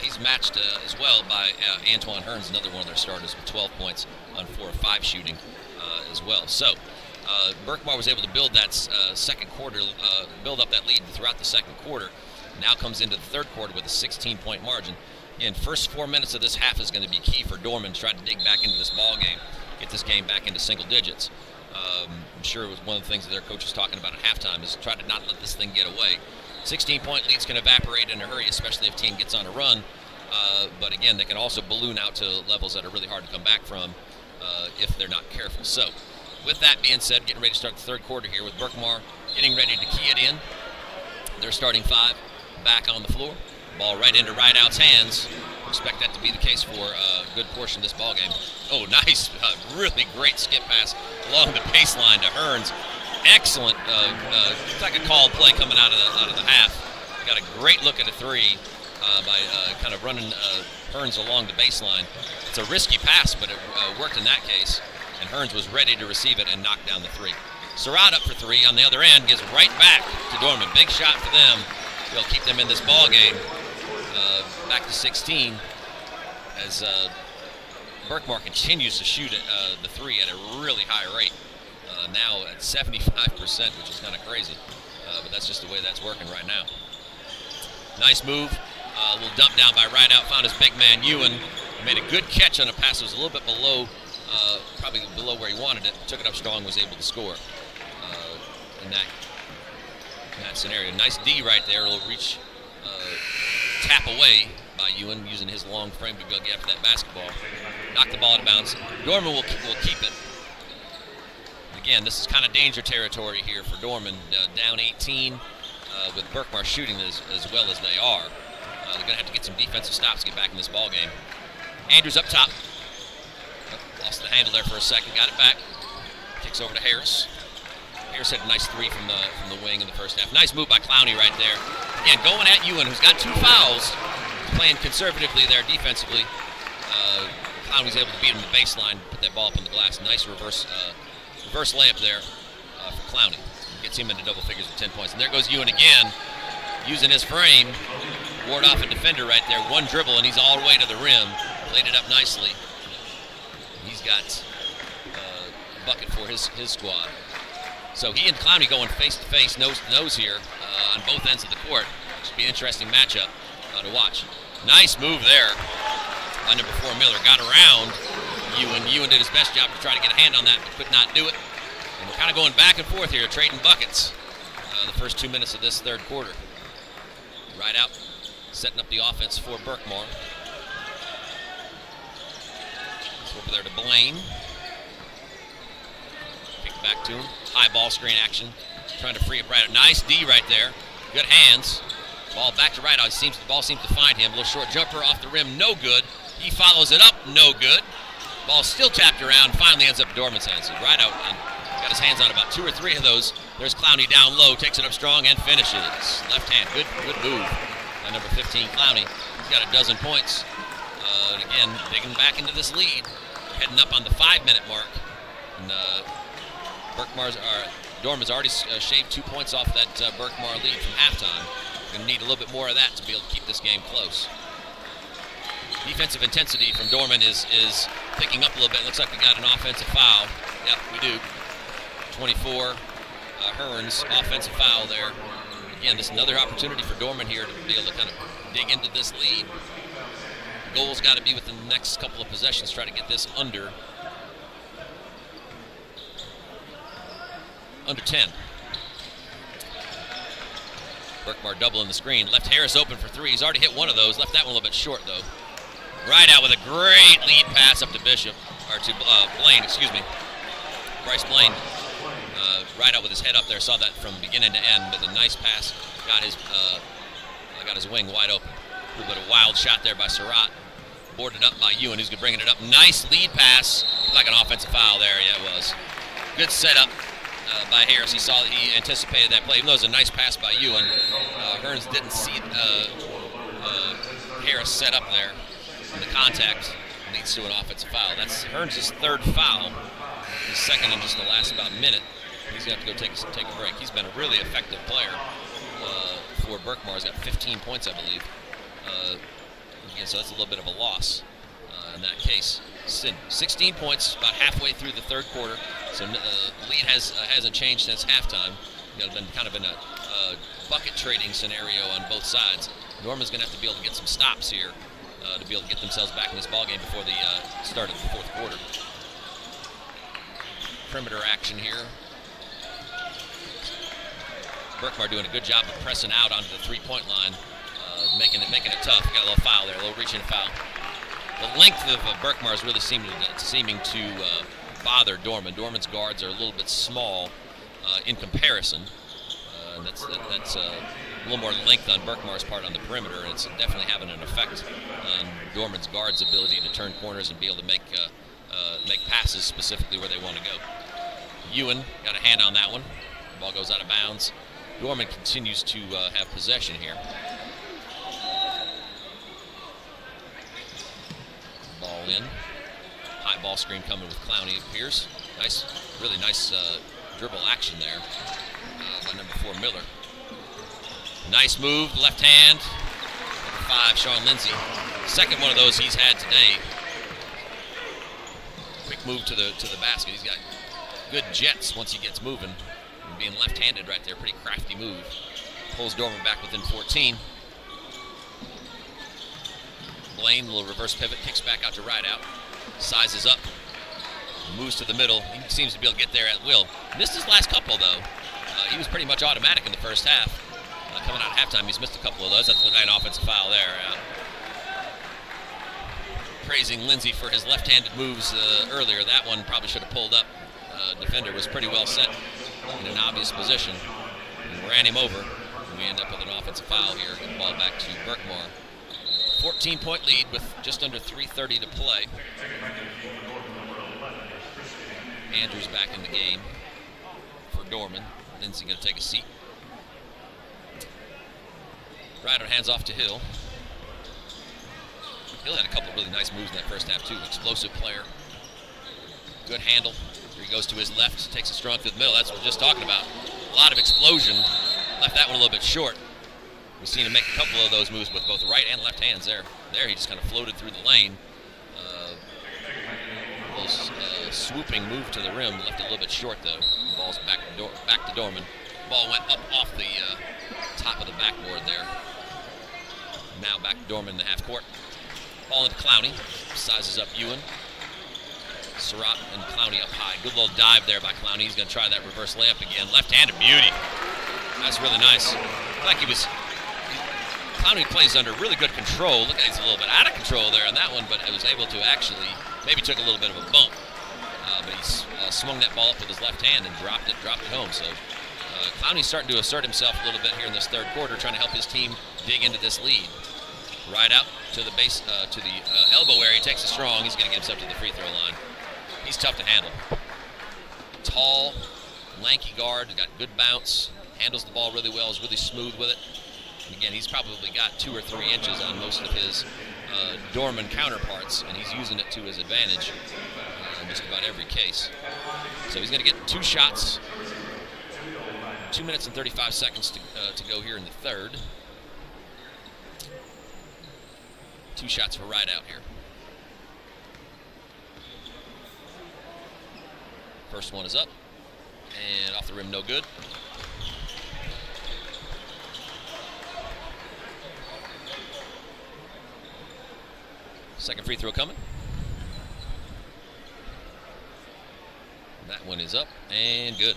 Speaker 2: He's matched as well by Antoine Hearns, another one of their starters, with 12 points on 4 of 5 shooting as well. So Berkmar was able to build that second quarter, build up that lead throughout the second quarter. Now comes into the third quarter with a 16-point margin. Again, first 4 minutes of this half is going to be key for Dorman to try to dig back into this ball game, get this game back into single digits. I'm sure it was one of the things that their coach was talking about at halftime is try to not let this thing get away. 16-point leads can evaporate in a hurry, especially if a team gets on a run. But again, they can also balloon out to levels that are really hard to come back from if they're not careful. So, with that being said, getting ready to start the third quarter here with Berkmar getting ready to key it in. Their starting 5 back on the floor. Ball right into Rideout's hands. Expect that to be the case for a good portion of this ball game. Oh, nice, really great skip pass along the baseline to Hearns. Excellent, it's like a called play coming out of the half. Got a great look at a 3 by kind of running Hearns along the baseline. It's a risky pass, but it worked in that case. And Hearns was ready to receive it and knock down the 3. Surratt up for 3 on the other end, gives right back to Dorman. Big shot for them. They'll keep them in this ball game. Back to 16 as Berkmar continues to shoot the 3 at a really high rate. Now at 75%, which is kind of crazy. But that's just the way that's working right now. Nice move. A little dump down by Rideout. Found his big man, Ewan. Made a good catch on a pass that was a little bit below probably below where he wanted it. Took it up strong, was able to score in that scenario. Nice D right there. A little reach, tap away by Ewan, using his long frame to go get after that basketball. Knock the ball out of bounds. Dorman will keep it. Again, this is kind of danger territory here for Dorman. Down 18 with Berkmar shooting as well as they are. They're going to have to get some defensive stops to get back in this ball game. Andrews up top. Lost the handle there for a second. Got it back. Kicks over to Harris. Harris had a nice three from the wing in the first half. Nice move by Clowney right there. Again, going at Ewan, who's got 2 fouls. Playing conservatively there defensively. Clowney's able to beat him the baseline, put that ball up on the glass. Nice reverse layup there for Clowney. Gets him into double figures with 10 points. And there goes Ewan again, using his frame. Ward off a defender right there. One dribble, and he's all the way to the rim. Laid it up nicely. He's got a bucket for his squad. So he and Clowney going face-to-face, nose-to-nose here on both ends of the court. Should be an interesting matchup to watch. Nice move there by number 4 Miller. Got around Ewan. Ewan did his best job to try to get a hand on that, but could not do it. And we're kind of going back and forth here, trading buckets the first 2 minutes of this third quarter. Right out, setting up the offense for Berkmar. Over there to Blaine. Kick back to him. High ball screen action. Trying to free up right out. Nice D right there. Good hands. Ball back to right out. The ball seems to find him. A little short jumper off the rim. No good. He follows it up. No good. Ball still tapped around. Finally ends up Dorman's hands. So right out and got his hands on about 2 or 3 of those. There's Clowney down low. Takes it up strong and finishes. Left hand. Good move by number 15 Clowney. He's got a dozen points. And again, digging back into this lead. Heading up on the 5-minute mark. And Dorman's already shaved 2 points off that Berkmar lead from halftime. Going to need a little bit more of that to be able to keep this game close. Defensive intensity from Dorman is picking up a little bit. Looks like we got an offensive foul. Yep, we do. 24, Hearns, offensive foul there. Again, this is another opportunity for Dorman here to be able to kind of dig into this lead. The goal's got to be within the next couple of possessions, try to get this under 10. Berkmar doubling the screen. Left Harris open for 3. He's already hit one of those. Left that one a little bit short, though. Right out with a great lead pass up to Bishop. Or to Blaine, excuse me. Bryce Blaine. Right out with his head up there. Saw that from beginning to end. But a nice pass. Got his wing wide open. A little bit of wild shot there by Surratt. Boarded up by Ewan, who's bringing it up. Nice lead pass. Looked like an offensive foul there. Yeah, it was. Good setup by Harris. He anticipated that play. Even though it was a nice pass by Ewan, Hearns didn't see Harris set up there. And the contact leads to an offensive foul. That's Hearns' 3rd foul. His 2nd in just the last about minute. He's going to have to go take a break. He's been a really effective player for Berkmar. He's got 15 points, I believe. Again, so that's a little bit of a loss in that case. 16 points about halfway through the third quarter. So the lead hasn't changed since halftime. Been kind of in a bucket trading scenario on both sides. Dorman's going to have to be able to get some stops here to be able to get themselves back in this ballgame before the start of the fourth quarter. Perimeter action here. Berkmar doing a good job of pressing out onto the 3-point line, making it tough. Got a little foul there, a little reaching foul. The length of Berkmar is really seeming to bother Dorman. Dorman's guards are a little bit small in comparison. And that's a little more length on Berkmar's part on the perimeter, and it's definitely having an effect on Dorman's guards' ability to turn corners and be able to make passes specifically where they want to go. Ewan got a hand on that one. The ball goes out of bounds. Dorman continues to have possession here. Ball in. High ball screen coming with Clowney, it appears. Really nice dribble action there by number 4 Miller. Nice move, left hand. Number 5, Sean Lindsay. Second one of those he's had today. Quick move to the basket. He's got good jets once he gets moving. And being left-handed right there, pretty crafty move. Pulls Dorman back within 14. Blaine, little reverse pivot, kicks back out to right out. Sizes up. Moves to the middle. He seems to be able to get there at will. Missed his last couple, though. He was pretty much automatic in the first half. Coming out at halftime, he's missed a couple of those. That's an offensive foul there. Praising Lindsey for his left-handed moves earlier. That one probably should have pulled up. Defender was pretty well set in an obvious position. And ran him over. And we end up with an offensive foul here. Get the ball back to Berkmar. 14-point lead with just under 3:30 to play. Andrews back in the game for Dorman. Lindsey going to take a seat. Ryder hands off to Hill. Hill had a couple of really nice moves in that first half, too. Explosive player. Good handle. Here he goes to his left, takes it strong through the middle. That's what we're just talking about. A lot of explosion. Left that one a little bit short. We've seen him make a couple of those moves with both right and left hands there. There he just kind of floated through the lane. Swooping move to the rim, left it a little bit short though. Ball's back to Dorman. Ball went up off the top of the backboard there. Now back to Dorman in the half court. Ball into Clowney. Sizes up Ewan. Surratt and Clowney up high. Good little dive there by Clowney. He's going to try that reverse layup again. Left-handed beauty. That's really nice. Like Clowney plays under really good control. Look, he's a little bit out of control there on that one, but was able to actually, maybe took a little bit of a bump. But he swung that ball up with his left hand and dropped it home. So Clowney's starting to assert himself a little bit here in this third quarter, trying to help his team dig into this lead. Right out to the base, to the elbow area. He takes it strong. He's going to get himself to the free throw line. He's tough to handle. Tall, lanky guard, got good bounce, handles the ball really well, is really smooth with it. And again, he's probably got 2 or 3 inches on most of his Dorman counterparts, and he's using it to his advantage in just about every case. So he's going to get 2 shots, 2 minutes and 35 seconds to go here in the third. 2 shots for Rideout here. First one is up, and off the rim, no good. Second free throw coming. That one is up and good.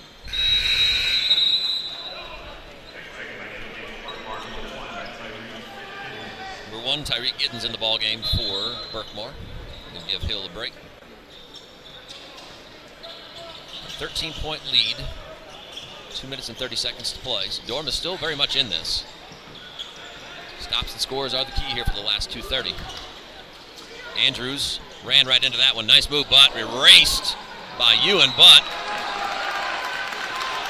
Speaker 2: Number 1, Tyreek Giddens in the ball game for Berkmar. Going to give Hill a break. 13-point lead. 2 minutes and 30 seconds to play. So Dorman is still very much in this. Stops and scores are the key here for the last 2:30. Andrews ran right into that one. Nice move, but erased by Ewan, but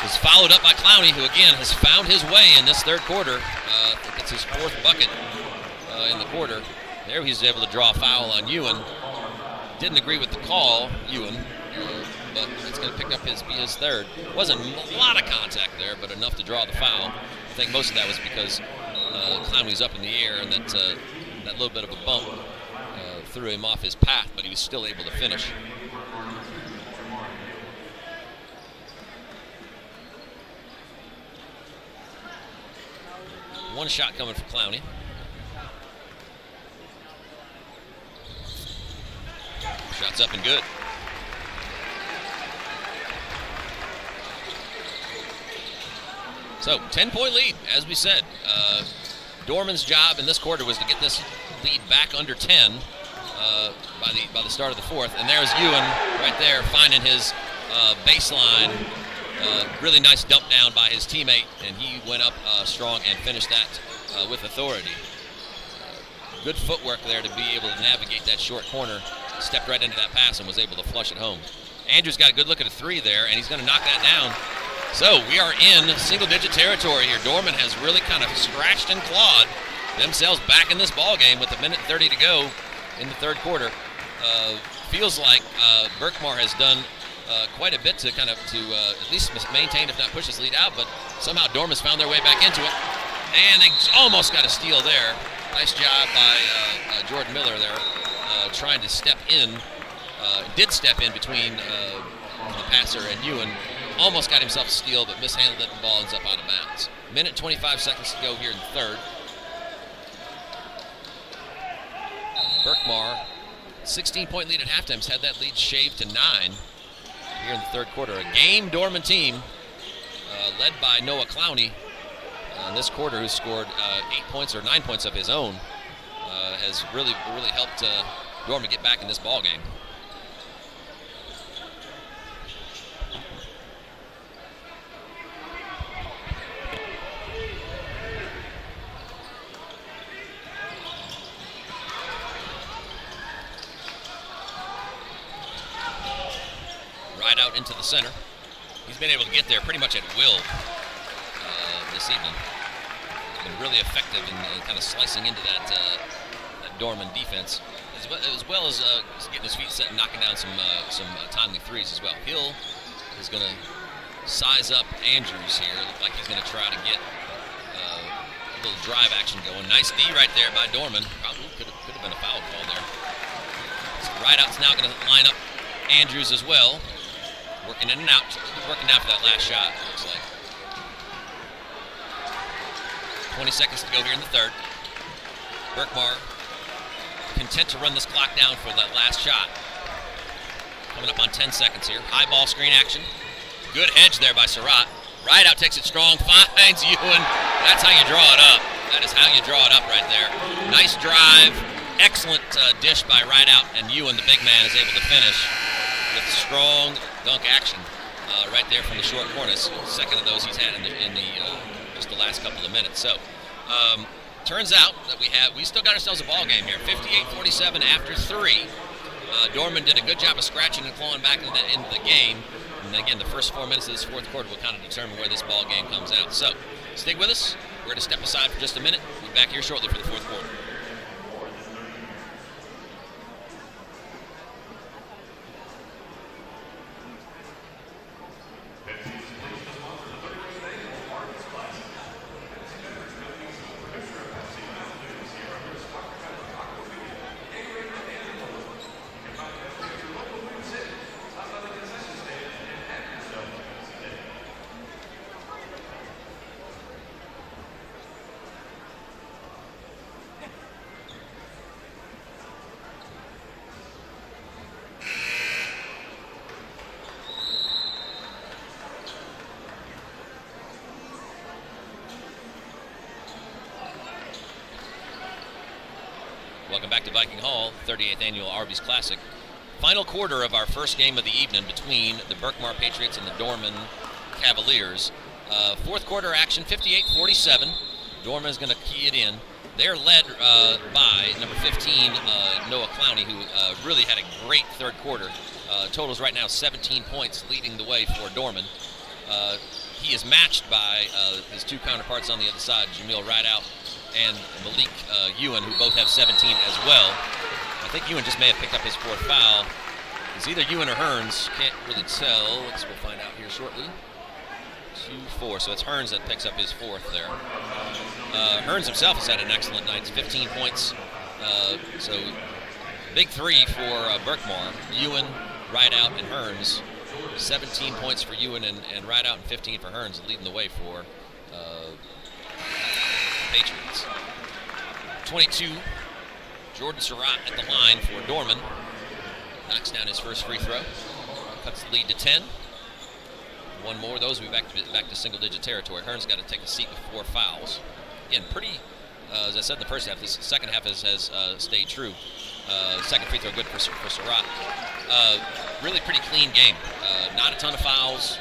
Speaker 2: is followed up by Clowney, who again has found his way in this third quarter. I think it's his 4th bucket in the quarter. There he's able to draw a foul on Ewan. Didn't agree with the call, Ewan, but it's going to pick up be his third. Wasn't a lot of contact there, but enough to draw the foul. I think most of that was because Clowney's up in the air, and that little bit of a bump threw him off his path, but he was still able to finish. One shot coming for Clowney. Shot's up and good. So, 10-point lead, as we said. Dorman's job in this quarter was to get this lead back under 10 by the start of the fourth. And there's Ewan right there finding his baseline. Really nice dump down by his teammate, and he went up strong and finished that with authority. Good footwork there to be able to navigate that short corner. Stepped right into that pass and was able to flush it home. Andrews got a good look at a 3 there, and he's going to knock that down. So we are in single-digit territory here. Dorman has really kind of scratched and clawed themselves back in this ball game with 1:30 to go in the third quarter. Feels like Berkmar has done quite a bit to kind of at least maintain, if not push this lead out, but somehow Dorman's found their way back into it. And they almost got a steal there. Nice job by Jordan Miller there, trying to step in. Did step in between the passer and Ewan. Almost got himself a steal, but mishandled it, and the ball ends up out of bounds. 1:25 seconds to go here in the third. Berkmar, 16-point lead at halftime, has had that lead shaved to 9. here in the third quarter. A game Dorman team led by Noah Clowney in this quarter, who scored 8 points or 9 points of his own, has really helped Dorman get back in this ball game. Right out into the center. He's been able to get there pretty much at will this evening. He's been really effective in kind of slicing into that Dorman defense, as well as getting his feet set and knocking down some timely threes as well. Hill is going to size up Andrews here. Look like he's going to try to get a little drive action going. Nice D right there by Dorman. Probably could have been a foul call there. So Rideout's now going to line up Andrews as well. Working in and out, working down for that last shot, looks like. 20 seconds to go here in the third. Berkmar content to run this clock down for that last shot. Coming up on 10 seconds here. High ball screen action. Good hedge there by Surratt. Rideout takes it strong, finds Ewan. That's how you draw it up. That is how you draw it up right there. Nice drive. Excellent dish by Rideout, and Ewan, the big man, is able to finish with strong dunk action right there from the short corners. Second of those he's had in the just the last couple of minutes. So turns out that we still got ourselves a ball game here. 58-47 after 3. Dorman did a good job of scratching and clawing back into the game. And again, the first 4 minutes of this fourth quarter will kind of determine where this ball game comes out. So stick with us. We're going to step aside for just a minute. We'll be back here shortly for the fourth quarter. Welcome back to Viking Hall, 38th Annual Arby's Classic. Final quarter of our first game of the evening between the Berkmar Patriots and the Dorman Cavaliers. Fourth quarter action, 58-47. Dorman is going to key it in. They're led by number 15, Noah Clowney, who really had a great third quarter. Totals right now 17 points, leading the way for Dorman. He is matched by his two counterparts on the other side, Jamil Rideout and Malik Ewan, who both have 17 as well. I think Ewan just may have picked up his fourth foul. It's either Ewan or Hearns. Can't really tell. We'll find out here shortly. 2-4, so it's Hearns that picks up his fourth there. Hearns himself has had an excellent night. 15 points. So big three for Berkmar. Ewan, Rideout, and Hearns. 17 points for Ewan and Rideout, and 15 for Hearns, leading the way for Patriots. 22, Jordan Surratt at the line for Dorman. Knocks down his first free throw. Cuts the lead to 10. One more of those, we'll be back to single-digit territory. Hearns got to take a seat with 4 fouls. Again, pretty, as I said in the first half, this second half has stayed true. Second free throw good for Surratt. Really pretty clean game. Not a ton of fouls.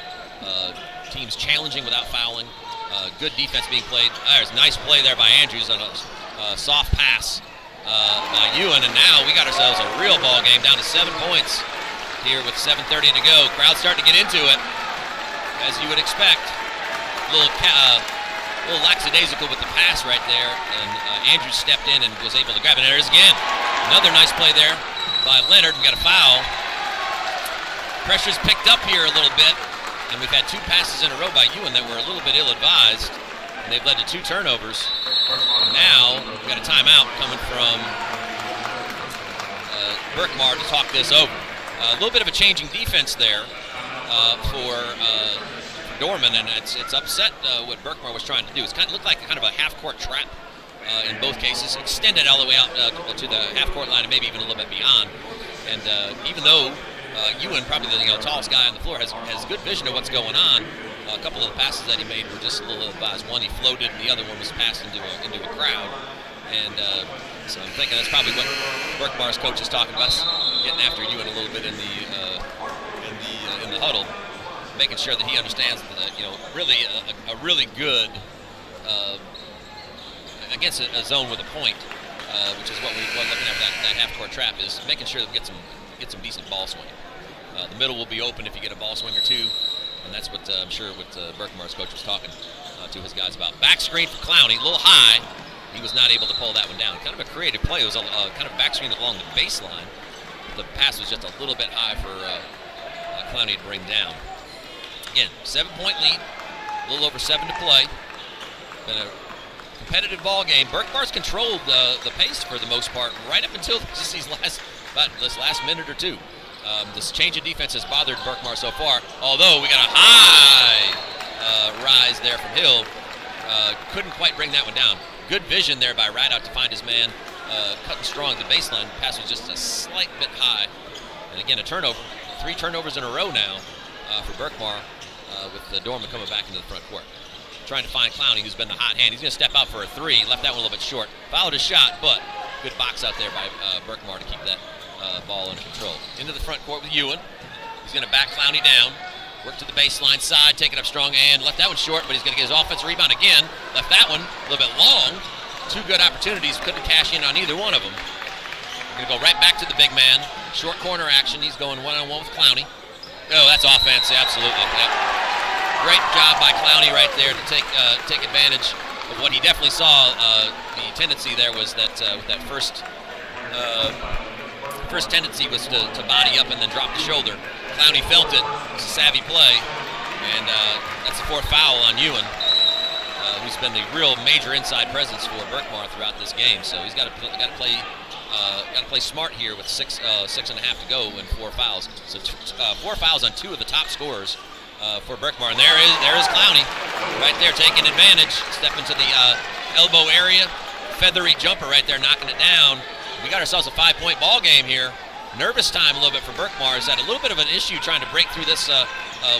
Speaker 2: Teams challenging without fouling. Good defense being played. There's a nice play there by Andrews on a soft pass by Ewan, and now we got ourselves a real ball game down to 7 points here with 7:30 to go. Crowd's starting to get into it, as you would expect. A little lackadaisical with the pass right there, and Andrews stepped in and was able to grab it. And there's again another nice play there by Leonard, and got a foul. Pressure's picked up here a little bit. And we've had 2 passes in a row by Ewan that were a little bit ill-advised, and they've led to 2 turnovers. Now, we've got a timeout coming from Berkmar to talk this over. A little bit of a changing defense there for Dorman, and it's upset what Berkmar was trying to do. It looked like kind of a half-court trap in both cases, extended all the way out to the half-court line and maybe even a little bit beyond. And even though Ewan, probably the tallest guy on the floor, has good vision of what's going on. A couple of the passes that he made were just a little ill-advised. One, he floated, and the other one was passed into a crowd. And so I'm thinking that's probably what Berkmar's coach is talking about, getting after Ewan a little bit in the huddle, making sure that he understands that really a really good against a zone with a point, which is what we're looking at that half-court trap, is making sure that we get some decent ball swing. The middle will be open if you get a ball swing or two, and that's what I'm sure what Berkmar's coach was talking to his guys about. Back screen for Clowney, a little high. He was not able to pull that one down. Kind of a creative play. It was a kind of back screen along the baseline. The pass was just a little bit high for Clowney to bring down. Again, 7-point lead, a little over 7 to play. Been a competitive ball game. Berkmar's controlled the pace for the most part, right up until just this last minute or two. This change of defense has bothered Berkmar so far, although we got a high rise there from Hill. Couldn't quite bring that one down. Good vision there by Rideout to find his man, cutting strong at the baseline. The pass was just a slight bit high. And again, a turnover. 3 turnovers in a row now for Berkmar, with Dorman coming back into the front court. Trying to find Clowney, who's been the hot hand. He's going to step out for a 3. Left that one a little bit short. Fouled his shot, but good box out there by Berkmar to keep that ball under control. Into the front court with Ewan. He's going to back Clowney down. Work to the baseline side, take it up strong, and left that one short, but he's going to get his offensive rebound again. Left that one a little bit long. 2 good opportunities, couldn't cash in on either one of them. Going to go right back to the big man. Short corner action. He's going one-on-one with Clowney. Oh, that's offense, absolutely. Yep. Great job by Clowney right there to take advantage of what he definitely saw. The tendency there was that with that first tendency was to body up and then drop the shoulder. Clowney felt it. It's a savvy play, and that's the 4th foul on Ewan, who's been the real major inside presence for Berkmar throughout this game. So he's got to play smart here with 6.5 to go and 4 fouls. So 4 fouls on 2 of the top scorers for Berkmar, and there is Clowney right there taking advantage. Step into the elbow area, feathery jumper right there, knocking it down. We got ourselves a 5-point ball game here. Nervous time a little bit for Berkmar. He's had a little bit of an issue trying to break through this,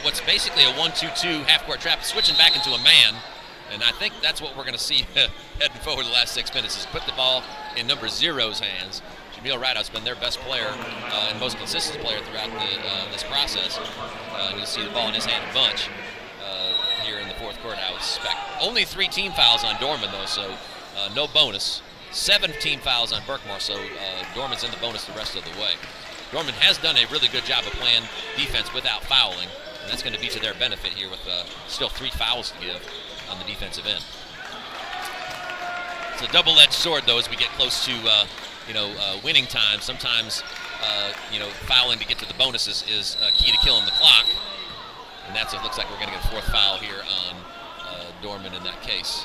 Speaker 2: what's basically a 1-2-2 half-court trap, switching back into a man. And I think that's what we're going to see heading forward the last 6 minutes, is put the ball in number 0's hands. Jamil Rideout's been their best player and most consistent player throughout this process. And you'll see the ball in his hand a bunch here in the 4th quarter, I would suspect. Only 3 team fouls on Dorman, though, so no bonus. 7 team fouls on Berkmar, so Dorman's in the bonus the rest of the way. Dorman has done a really good job of playing defense without fouling, and that's going to be to their benefit here with still 3 fouls to give on the defensive end. It's a double-edged sword, though, as we get close to winning time. Sometimes fouling to get to the bonuses is key to killing the clock, and it looks like we're going to get a 4th foul here on Dorman in that case.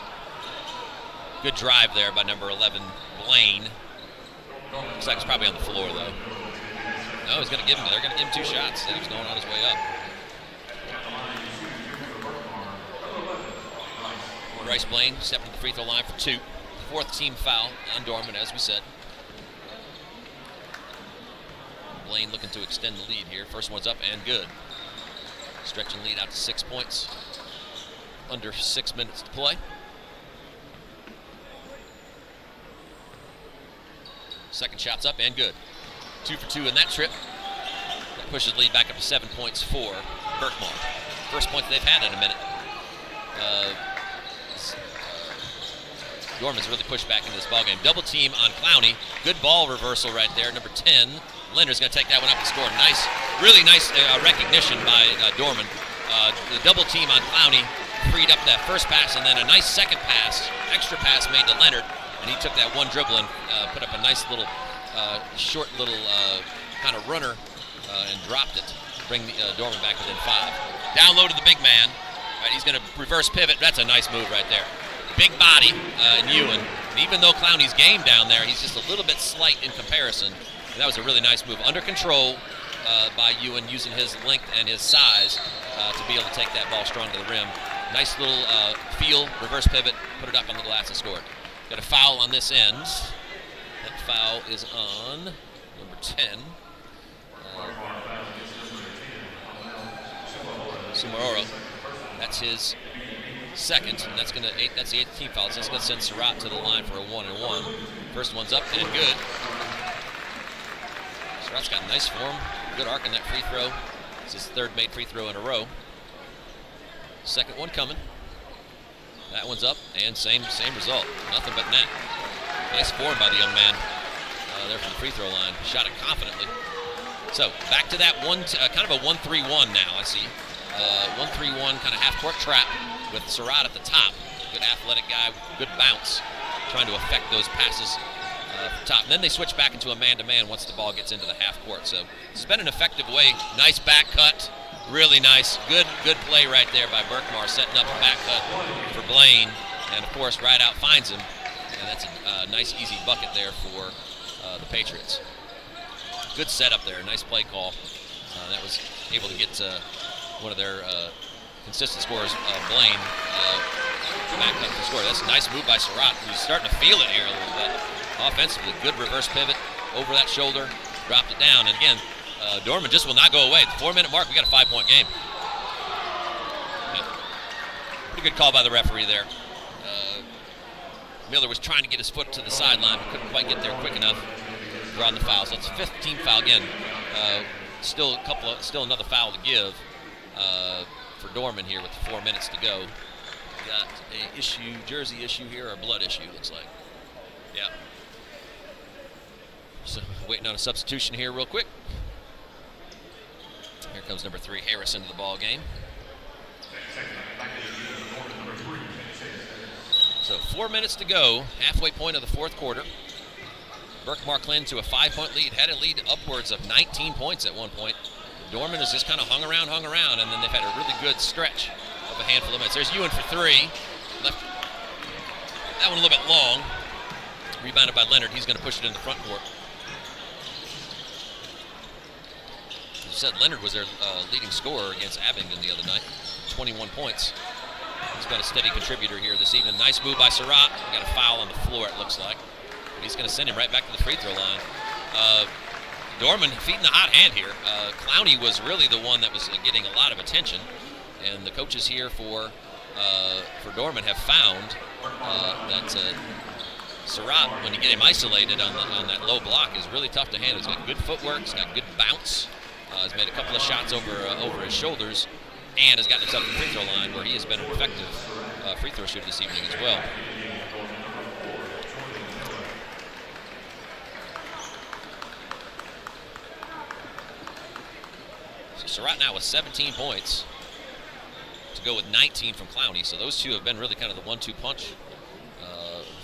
Speaker 2: Good drive there by number 11, Blaine. Looks like he's probably on the floor, though. No, they're going to give him 2 shots. He was going on his way up. Bryce Blaine stepping to the free throw line for 2. 4th team foul on Dorman, as we said. Blaine looking to extend the lead here. First one's up and good. Stretching lead out to 6 points. Under 6 minutes to play. Second shot's up and good. 2 for 2 in that trip. That pushes lead back up to 7 points for Berkmar. First points they've had in a minute. Dorman's really pushed back into this ballgame. Double team on Clowney. Good ball reversal right there. Number 10, Linder's going to take that one up and score. Really nice recognition by Dorman. The double team on Clowney freed up that first pass, and then a nice second pass, extra pass made to Leonard. And he took that one dribble and put up a nice little, short little kind of runner and dropped it. Bring Dorman back within 5. Down low to the big man. Right, he's going to reverse pivot. That's a nice move right there. Big body in Ewan. And even though Clowney's game down there, he's just a little bit slight in comparison. And that was a really nice move. Under control by Ewan, using his length and his size to be able to take that ball strong to the rim. Nice little feel, reverse pivot, put it up on the glass and scored. Got a foul on this end. That foul is on number 10. Sumororo. That's his second, and that's the 8th team foul. So that's going to send Surratt to the line for a 1-and-1. First one's up and good. Surratt's got nice form, good arc in that free throw. It's his 3rd made free throw in a row. Second one coming. That one's up, and same result. Nothing but net. Nice form by the young man there from the free throw line. Shot it confidently. So back to that kind of a 1-3-1 now, I see. 1-3-1 kind of half-court trap with Surratt at the top. Good athletic guy, good bounce, trying to affect those passes from top. And then they switch back into a man-to-man once the ball gets into the half-court. So it's been an effective way. Nice back cut, really nice. Good play right there by Berkmar, setting up a back cut for Blaine. And, of course, Rideout finds him. And that's a nice, easy bucket there for the Patriots. Good setup there, nice play call. That was able to get one of their consistent scorers, Blaine, back up to score. That's a nice move by Surratt, who's starting to feel it here a little bit. Offensively, good reverse pivot over that shoulder, dropped it down, and again, Dorman just will not go away. At the 4-minute mark, we got a 5-point game. Yeah. Pretty good call by the referee there. Miller was trying to get his foot to the sideline, but couldn't quite get there quick enough. Drawing the foul, so it's a 5th team foul again. Still another foul to give for Dorman here with 4 minutes to go. Got a jersey issue here, or a blood issue, looks like. Yeah. So waiting on a substitution here real quick. Here comes number 3, Harris, into the ball game. So 4 minutes to go, halfway point of the 4th quarter. Berkmar climbed to a 5-point lead, had a lead upwards of 19 points at one point. Dorman has just kind of hung around, and then they've had a really good stretch of a handful of minutes. There's Ewan for 3. Left that one a little bit long. Rebounded by Leonard. He's going to push it in the front court. As you said, Leonard was their leading scorer against Abingdon the other night. 21 points. He's been a steady contributor here this evening. Nice move by Surratt. Got a foul on the floor, it looks like. But he's going to send him right back to the free throw line. Dorman feeding the hot hand here. Clowney was really the one that was getting a lot of attention. And the coaches here for Dorman have found that Surratt, when you get him isolated on that low block, is really tough to handle. He's got good footwork. He's got good bounce. He's made a couple of shots over his shoulders, and has gotten himself to the free throw line, where he has been an effective free throw shooter this evening as well. So Surratt now with 17 points to go with 19 from Clowney. So those two have been really kind of the 1-2 punch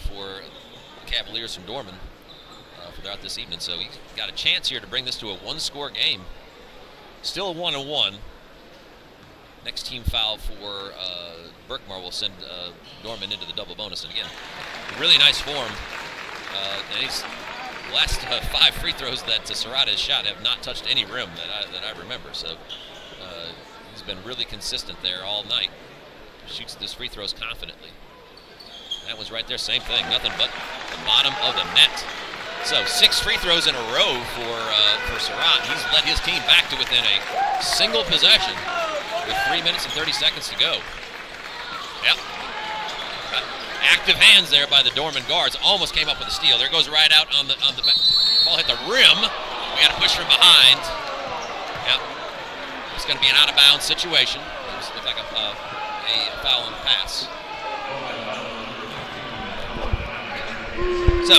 Speaker 2: for the Cavaliers from Dorman throughout this evening. So he's got a chance here to bring this to a 1-score game. Still a 1-1. Next team foul for Berkmar will send Dorman into the double bonus. And again, really nice form. And the last 5 free throws that Surratt has shot have not touched any rim that I remember. So he's been really consistent there all night. Shoots those free throws confidently. That was right there, same thing, nothing but the bottom of the net. So 6 free throws in a row for Surratt. He's led his team back to within a single possession with 3 minutes and 30 seconds to go. Yep. Active hands there by the Dorman guards. Almost came up with a steal. There goes right out on the back. Ball hit the rim. We got to push from behind. Yep. It's going to be an out-of-bounds situation. It looked like a foul on the pass. So,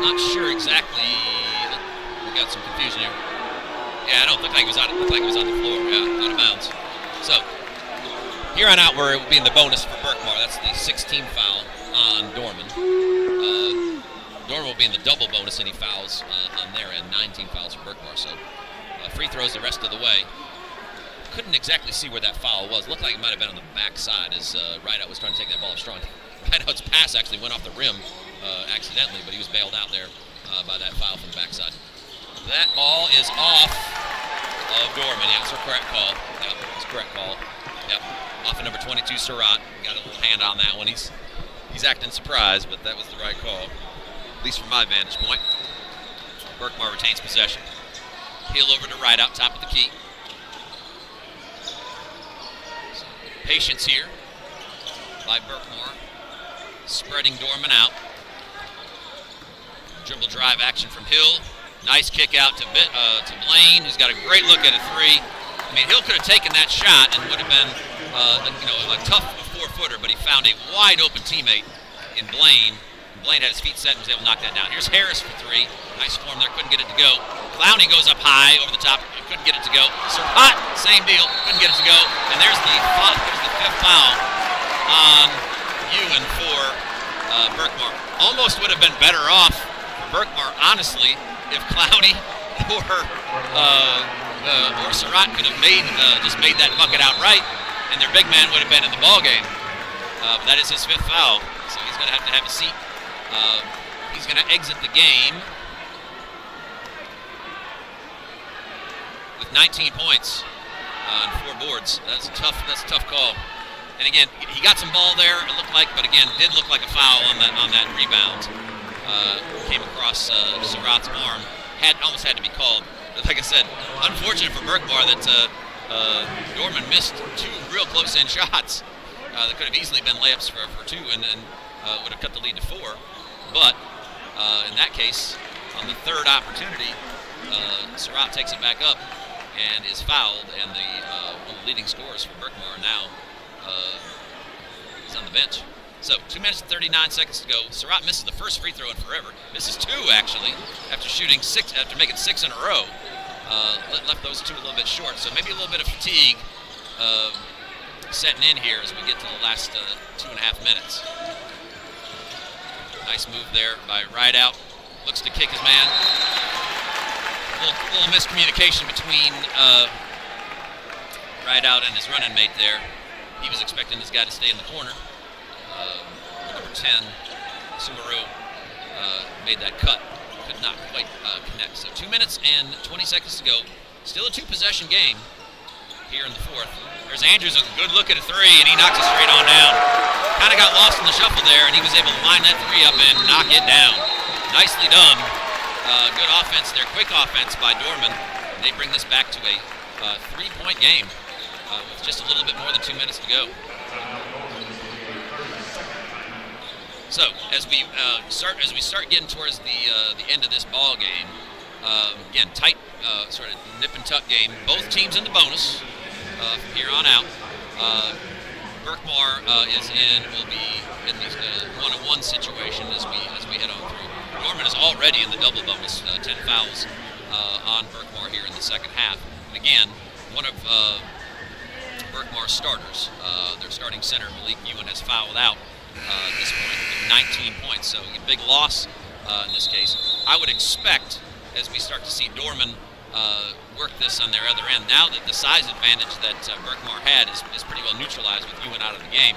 Speaker 2: not sure exactly. We got some confusion here. Yeah, I don't look like he was on. It looked like he was on the floor. Yeah, out of bounds. So, here on out, where it will be in the bonus for Berkmar. That's the 16 foul on Dorman. Dorman will be in the double bonus, any fouls on their end. 19 fouls for Berkmar. So, free throws the rest of the way. Couldn't exactly see where that foul was. Looked like it might have been on the backside as Rideout was trying to take that ball up strong. Rideout's pass actually went off the rim accidentally, but he was bailed out there by that foul from the backside. That ball is off of Dorman. Yeah, it's a correct call. Yep, it's a correct call. Yep, off of number 22, Surratt. Got a little hand on that one. He's acting surprised, but that was the right call, at least from my vantage point. Berkmar retains possession. Heel over to Rideout, top of the key. Patience here by Berkmar, spreading Dorman out. Dribble drive action from Hill. Nice kick out to Blaine, who's got a great look at a three. I mean, Hill could have taken that shot and would have been a tough 4-footer, but he found a wide open teammate in Blaine. Blaine had his feet set and was able to knock that down. Here's Harris for three. Nice form there, couldn't get it to go. Clowney goes up high over the top, couldn't get it to go. Surratt, same deal, couldn't get it to go. And there's the fifth foul on Ewan for Berkmar. Almost would have been better off for Berkmar, honestly, if Clowney or Surratt could have just made that bucket outright, and their big man would have been in the ball game. But that is his fifth foul, so he's going to have a seat. He's going to exit the game with 19 points and 4 boards. That's a tough call. And again, he got some ball there, it looked like, but again, did look like a foul on that rebound. Came across Surratt's arm. Almost had to be called. But like I said, unfortunate for Berkmar that Dorman missed 2 real close-in shots that could have easily been layups for 2 and would have cut the lead to 4. But in that case, on the third opportunity, Surratt takes it back up and is fouled, and one of the leading scorers for Berkmar now is on the bench. So 2 minutes and 39 seconds to go. Surratt misses the first free throw in forever. Misses 2 actually after making 6 in a row. Left those 2 a little bit short. So maybe a little bit of fatigue setting in here as we get to the last 2.5 minutes. Nice move there by Rideout. Looks to kick his man. A little miscommunication between Rideout and his running mate there. He was expecting this guy to stay in the corner. Number 10, Sumaru, made that cut. Could not quite connect. So 2 minutes and 20 seconds to go. Still a 2-possession game here in the fourth. There's Andrews with a good look at a 3, and he knocks it straight on down. Kind of got lost in the shuffle there, and he was able to line that 3 up and knock it down. Nicely done. Good offense there, quick offense by Dorman. And they bring this back to a 3-point game with just a little bit more than 2 minutes to go. So as we start getting towards the end of this ball game, again, tight sort of nip and tuck game. Both teams in the bonus from here on out. Berkmar will be in the 1-on-1 situation as we head on through. Dorman is already in the double bonus, 10 fouls on Berkmar here in the second half. And again, one of Berkmar's starters, their starting center, Malik Ewan, has fouled out at this point with 19 points. So a big loss in this case. I would expect, as we start to see Dorman work this on their other end, now that the size advantage that Berkmar had is pretty well neutralized with Ewan out of the game,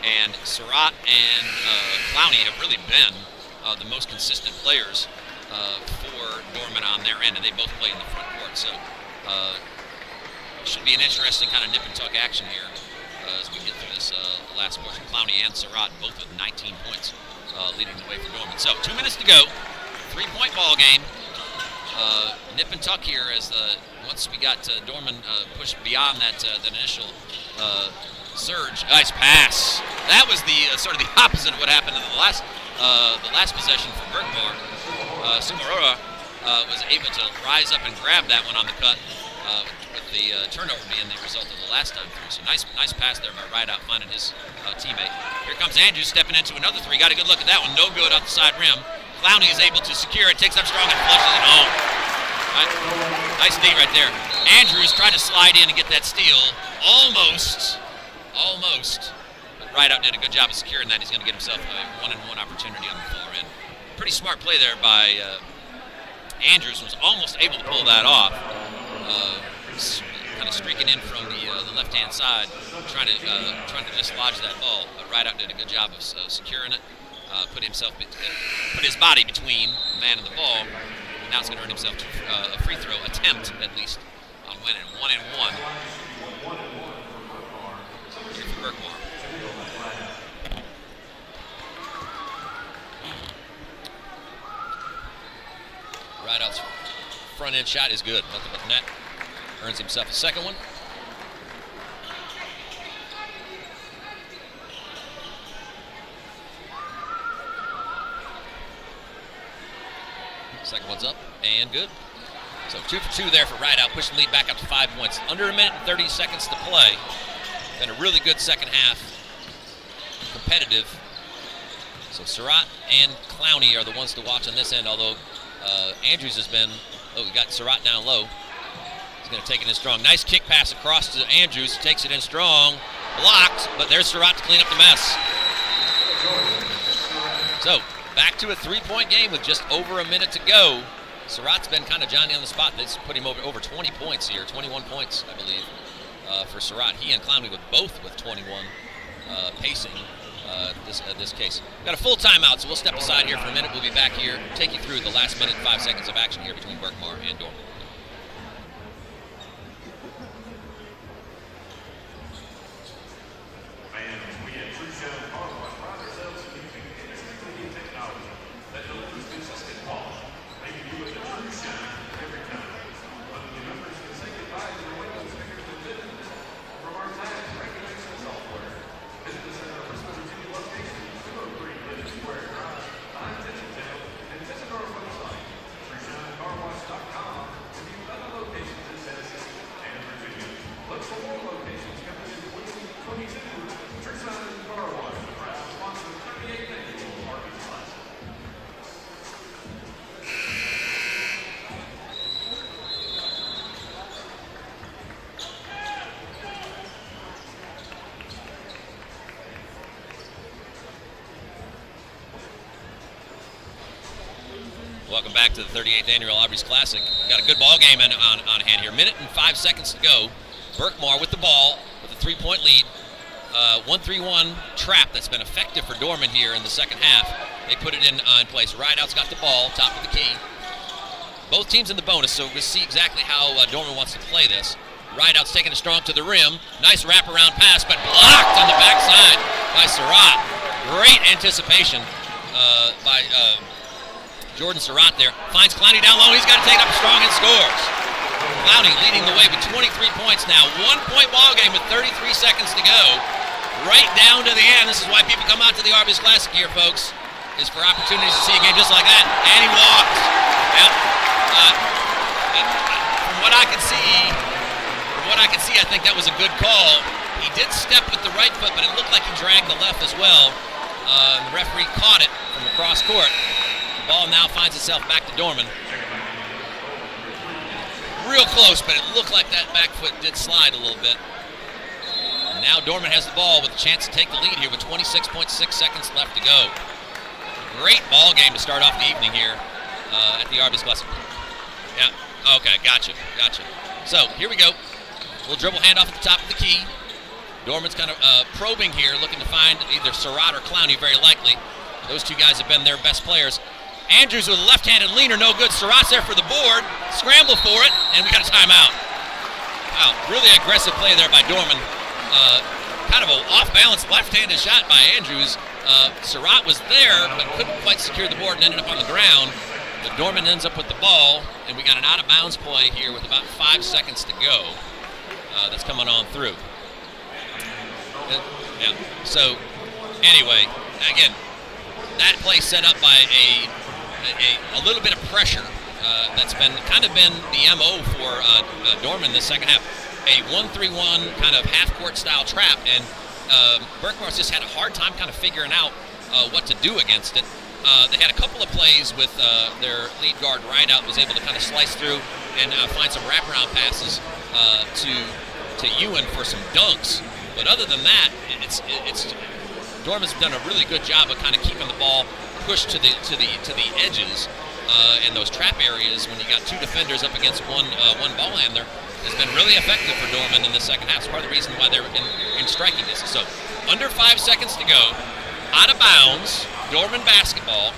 Speaker 2: and Surratt and Clowney have really been the most consistent players for Dorman on their end, and they both play in the front court. So should be an interesting kind of nip and tuck action here as we get through this last portion. Clowney and Surratt both with 19 points leading the way for Dorman. So 2 minutes to go, 3-point ball game. Nip and tuck here as once we got Dorman pushed beyond that initial surge. Nice pass. That was the sort of the opposite of what happened in the last possession for Berkmar. Sumarura was able to rise up and grab that one on the cut, with the turnover being the result of the last time through. So nice pass there by Rideout finding his teammate. Here comes Andrews stepping into another 3. Got a good look at that one. No good off the side rim. Clowney is able to secure it, takes up strong and flushes it home. Right. Nice D right there. Andrews trying to slide in and get that steal. Almost. But Rideout did a good job of securing that. He's going to get himself a 1-on-1 opportunity on the far end. Pretty smart play there by Andrews, was almost able to pull that off. Kind of streaking in from the left-hand side, trying to dislodge that ball. But Rideout did a good job of securing it. Put his body between the man and the ball. Now it's going to earn himself a free throw attempt, at least, on winning 1-and-1 here for Berkmar. Rideout's front end shot is good. Nothing but net. Earns himself a second one. Second one's up and good. So 2 for 2 there for Rideout, pushing the lead back up to 5 points. Under a minute and 30 seconds to play. Been a really good second half. Competitive. So Surratt and Clowney are the ones to watch on this end, although Andrews has been, we got Surratt down low. He's going to take it in strong. Nice kick pass across to Andrews, takes it in strong. Blocked, but there's Surratt to clean up the mess. So back to a 3-point game with just over a minute to go. Surratt's been kind of Johnny on the spot. They put him over 20 points here, 21 points, I believe, for Surratt. He and Clowney with both with 21 pacing this case. Got a full timeout, so we'll step aside here for a minute. We'll be back here, take you through the last minute and 5 seconds of action here between Berkmar and Dorman. Welcome back to the 38th Annual Arby's Classic. Got a good ball game on hand here. Minute and 5 seconds to go. Berkmar with the ball with a 3-point lead. 1-3-1 trap that's been effective for Dorman here in the second half. They put it in place. Rideout's got the ball, top of the key. Both teams in the bonus, so we'll see exactly how Dorman wants to play this. Rideout's taking it strong to the rim. Nice wraparound pass, but blocked on the backside by Surratt. Great anticipation by Jordan Surratt there. Finds Clowney down low. He's got to take it up strong and scores. Clowney leading the way with 23 points now. 1-point ball game with 33 seconds to go. Right down to the end. This is why people come out to the Arby's Classic here, folks, is for opportunities to see a game just like that. And he walked. Yep. From what I can see, I think that was a good call. He did step with the right foot, but it looked like he dragged the left as well. The referee caught it from across court. The ball now finds itself back to Dorman. Real close, but it looked like that back foot did slide a little bit. And now Dorman has the ball with a chance to take the lead here with 26.6 seconds left to go. Great ball game to start off the evening here at the Arby's Classic. Yeah, okay, gotcha. So here we go. Little dribble handoff at the top of the key. Dorman's kind of probing here, looking to find either Surratt or Clowney, very likely. Those two guys have been their best players. Andrews with a left-handed leaner, no good. Surratt's there for the board. Scramble for it, and we got a timeout. Wow, really aggressive play there by Dorman. Kind of an off-balance left-handed shot by Andrews. Surratt was there, but couldn't quite secure the board and ended up on the ground. But Dorman ends up with the ball, and we got an out-of-bounds play here with about 5 seconds to go. That's coming on through. Yeah. So, anyway, again, that play set up by a little bit of pressure. That's been the MO for Dorman this second half. A 1-3-1 kind of half-court style trap, and Berkmar's just had a hard time kind of figuring out what to do against it. They had a couple of plays with their lead guard Rideout was able to kind of slice through and find some wraparound passes to Ewan for some dunks. But other than that, it's Dorman's done a really good job of kind of keeping the ball pushed to the edges and those trap areas when you got two defenders up against one ball handler has been really effective for Dorman in the second half. It's part of the reason why they're in striking distance. So under 5 seconds to go, out of bounds, Dorman basketball.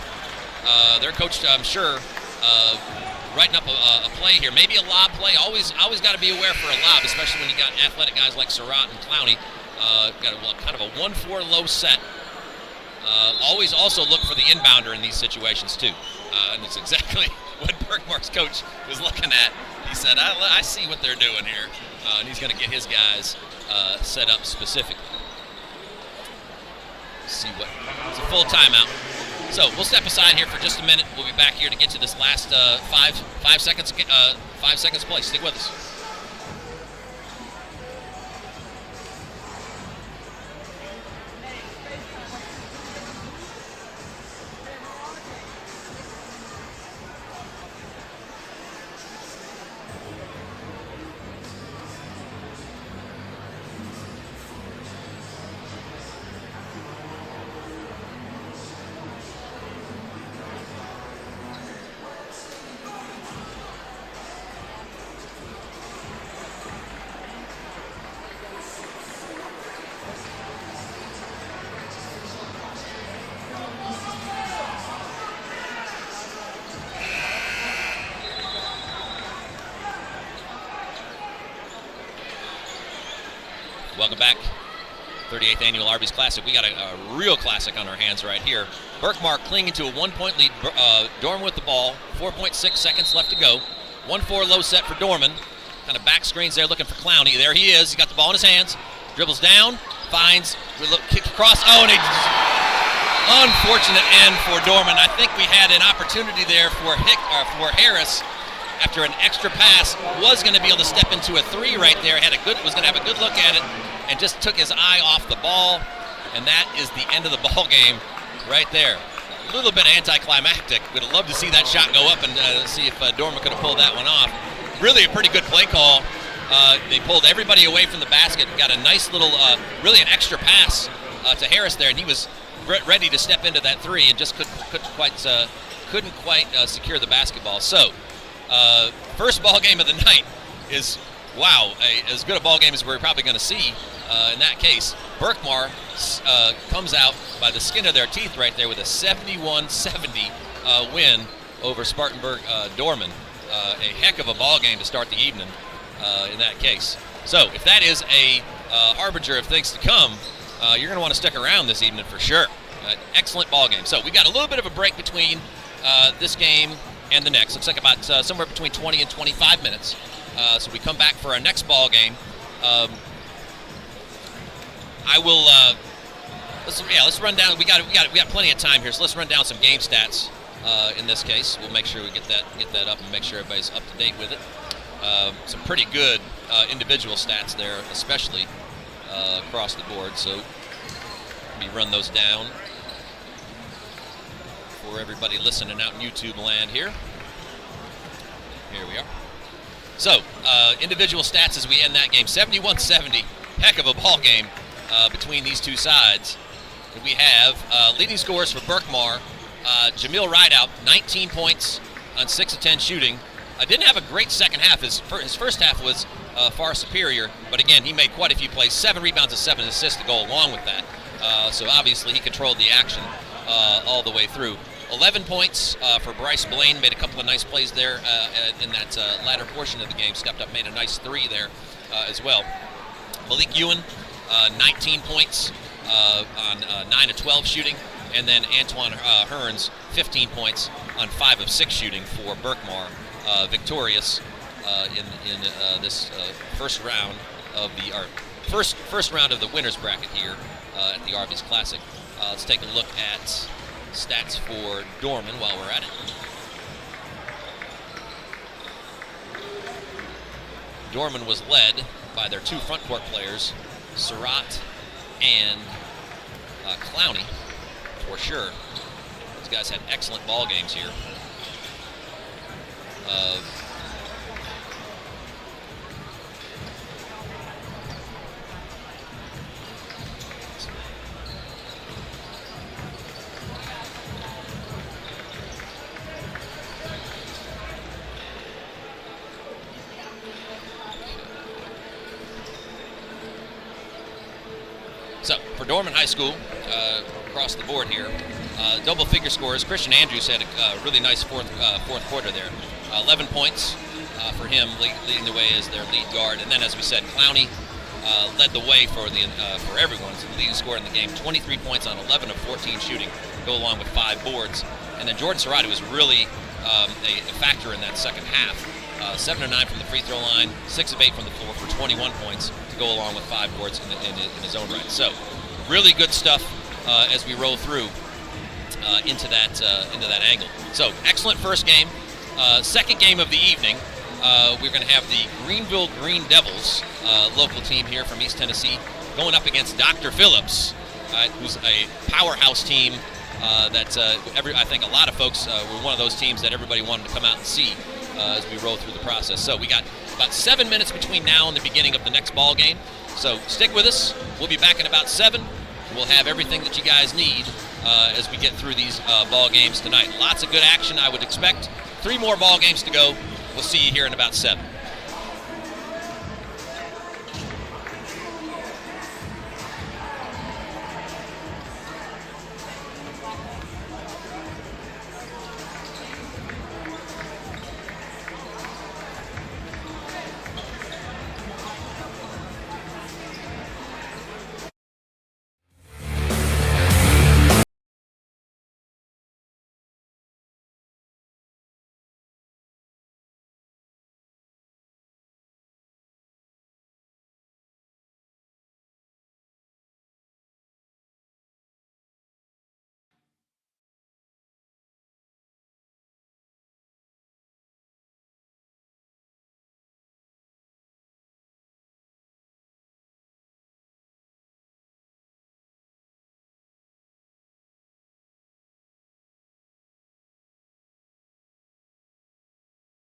Speaker 2: Their coach, I'm sure, writing up a play here. Maybe a lob play. Always got to be aware for a lob, especially when you got athletic guys like Surratt and Clowney. Got kind of a 1-4 low set. Always also look for the inbounder in these situations too. And it's exactly what Berkmar's coach was looking at. He said, I see what they're doing here. And he's going to get his guys set up specifically. See what, it's a full timeout. So we'll step aside here for just a minute. We'll be back here to get to this last 5 seconds. 5 seconds play. Stick with us. Welcome back. 38th Annual Arby's Classic. We got a real classic on our hands right here. Berkmar clinging to a 1-point lead. Dorman with the ball. 4.6 seconds left to go. 1-4 low set for Dorman. Kind of back screens there looking for Clowney. There he is. He got the ball in his hands. Dribbles down. Finds. Kick across. Oh, and unfortunate end for Dorman. I think we had an opportunity there for Harris. After an extra pass, was going to be able to step into a 3 right there. Was going to have a good look at it, and just took his eye off the ball, and that is the end of the ball game right there. A little bit anticlimactic. Would have loved to see that shot go up and see if Dorman could have pulled that one off. Really a pretty good play call. They pulled everybody away from the basket. Got a nice little, really an extra pass to Harris there, and he was ready to step into that 3 and just couldn't quite secure the basketball. So. First ball game of the night is, wow, as good a ball game as we're probably going to see in that case. Berkmar comes out by the skin of their teeth right there with a 71-70 win over Spartanburg Dorman. A heck of a ball game to start the evening in that case. So if that is a harbinger of things to come, you're going to want to stick around this evening for sure. Excellent ball game. So we got a little bit of a break between this game and the next. Looks like about somewhere between 20 and 25 minutes. So we come back for our next ball game. I will. Let's run down. We got plenty of time here, so let's run down some game stats. In this case, we'll make sure we get that up and make sure everybody's up to date with it. Some pretty good individual stats there, especially across the board. So let me run those down for everybody listening out in YouTube land here. Here we are. So, individual stats as we end that game. 71-70, heck of a ball game between these two sides. We have leading scorers for Berkmar. Jamil Rideout, 19 points on 6 of 10 shooting. Didn't have a great second half. His first half was far superior, but again, he made quite a few plays. 7 rebounds and 7 assists to go along with that. So obviously he controlled the action all the way through. 11 points for Bryce Blaine. Made a couple of nice plays there in that latter portion of the game. Stepped up, made a nice 3 there as well. Malik Ewan, 19 points on 9 of 12 shooting. And then Antoine Hearns, 15 points on 5 of 6 shooting for Berkmar. Victorious in this first round of the first round of the winners bracket here at the Arby's Classic. Let's take a look at stats for Dorman while we're at it. Dorman was led by their 2 front court players, Surratt and Clowney, for sure. These guys had excellent ball games here. So, for Dorman High School, across the board here, double-figure scores. Christian Andrews had a really nice fourth quarter there. 11 points for him, leading the way as their lead guard. And then, as we said, Clowney led the way for everyone. So the leading scorer in the game, 23 points on 11 of 14 shooting, go along with 5 boards. And then Jordan Serrati was really a factor in that second half. 7 of 9 from the free throw line, 6 of 8 from the floor for 21 points to go along with 5 boards in his own right. So, really good stuff as we roll through into that angle. So excellent first game. Second game of the evening, we're going to have the Greenville Green Devils, local team here from East Tennessee, going up against Dr. Phillips, who's a powerhouse team that I think a lot of folks were one of those teams that everybody wanted to come out and see as we roll through the process. So we got about 7 minutes between now and the beginning of the next ball game. So stick with us. We'll be back in about 7. We'll have everything that you guys need as we get through these ball games tonight. Lots of good action, I would expect. 3 more ball games to go. We'll see you here in about 7.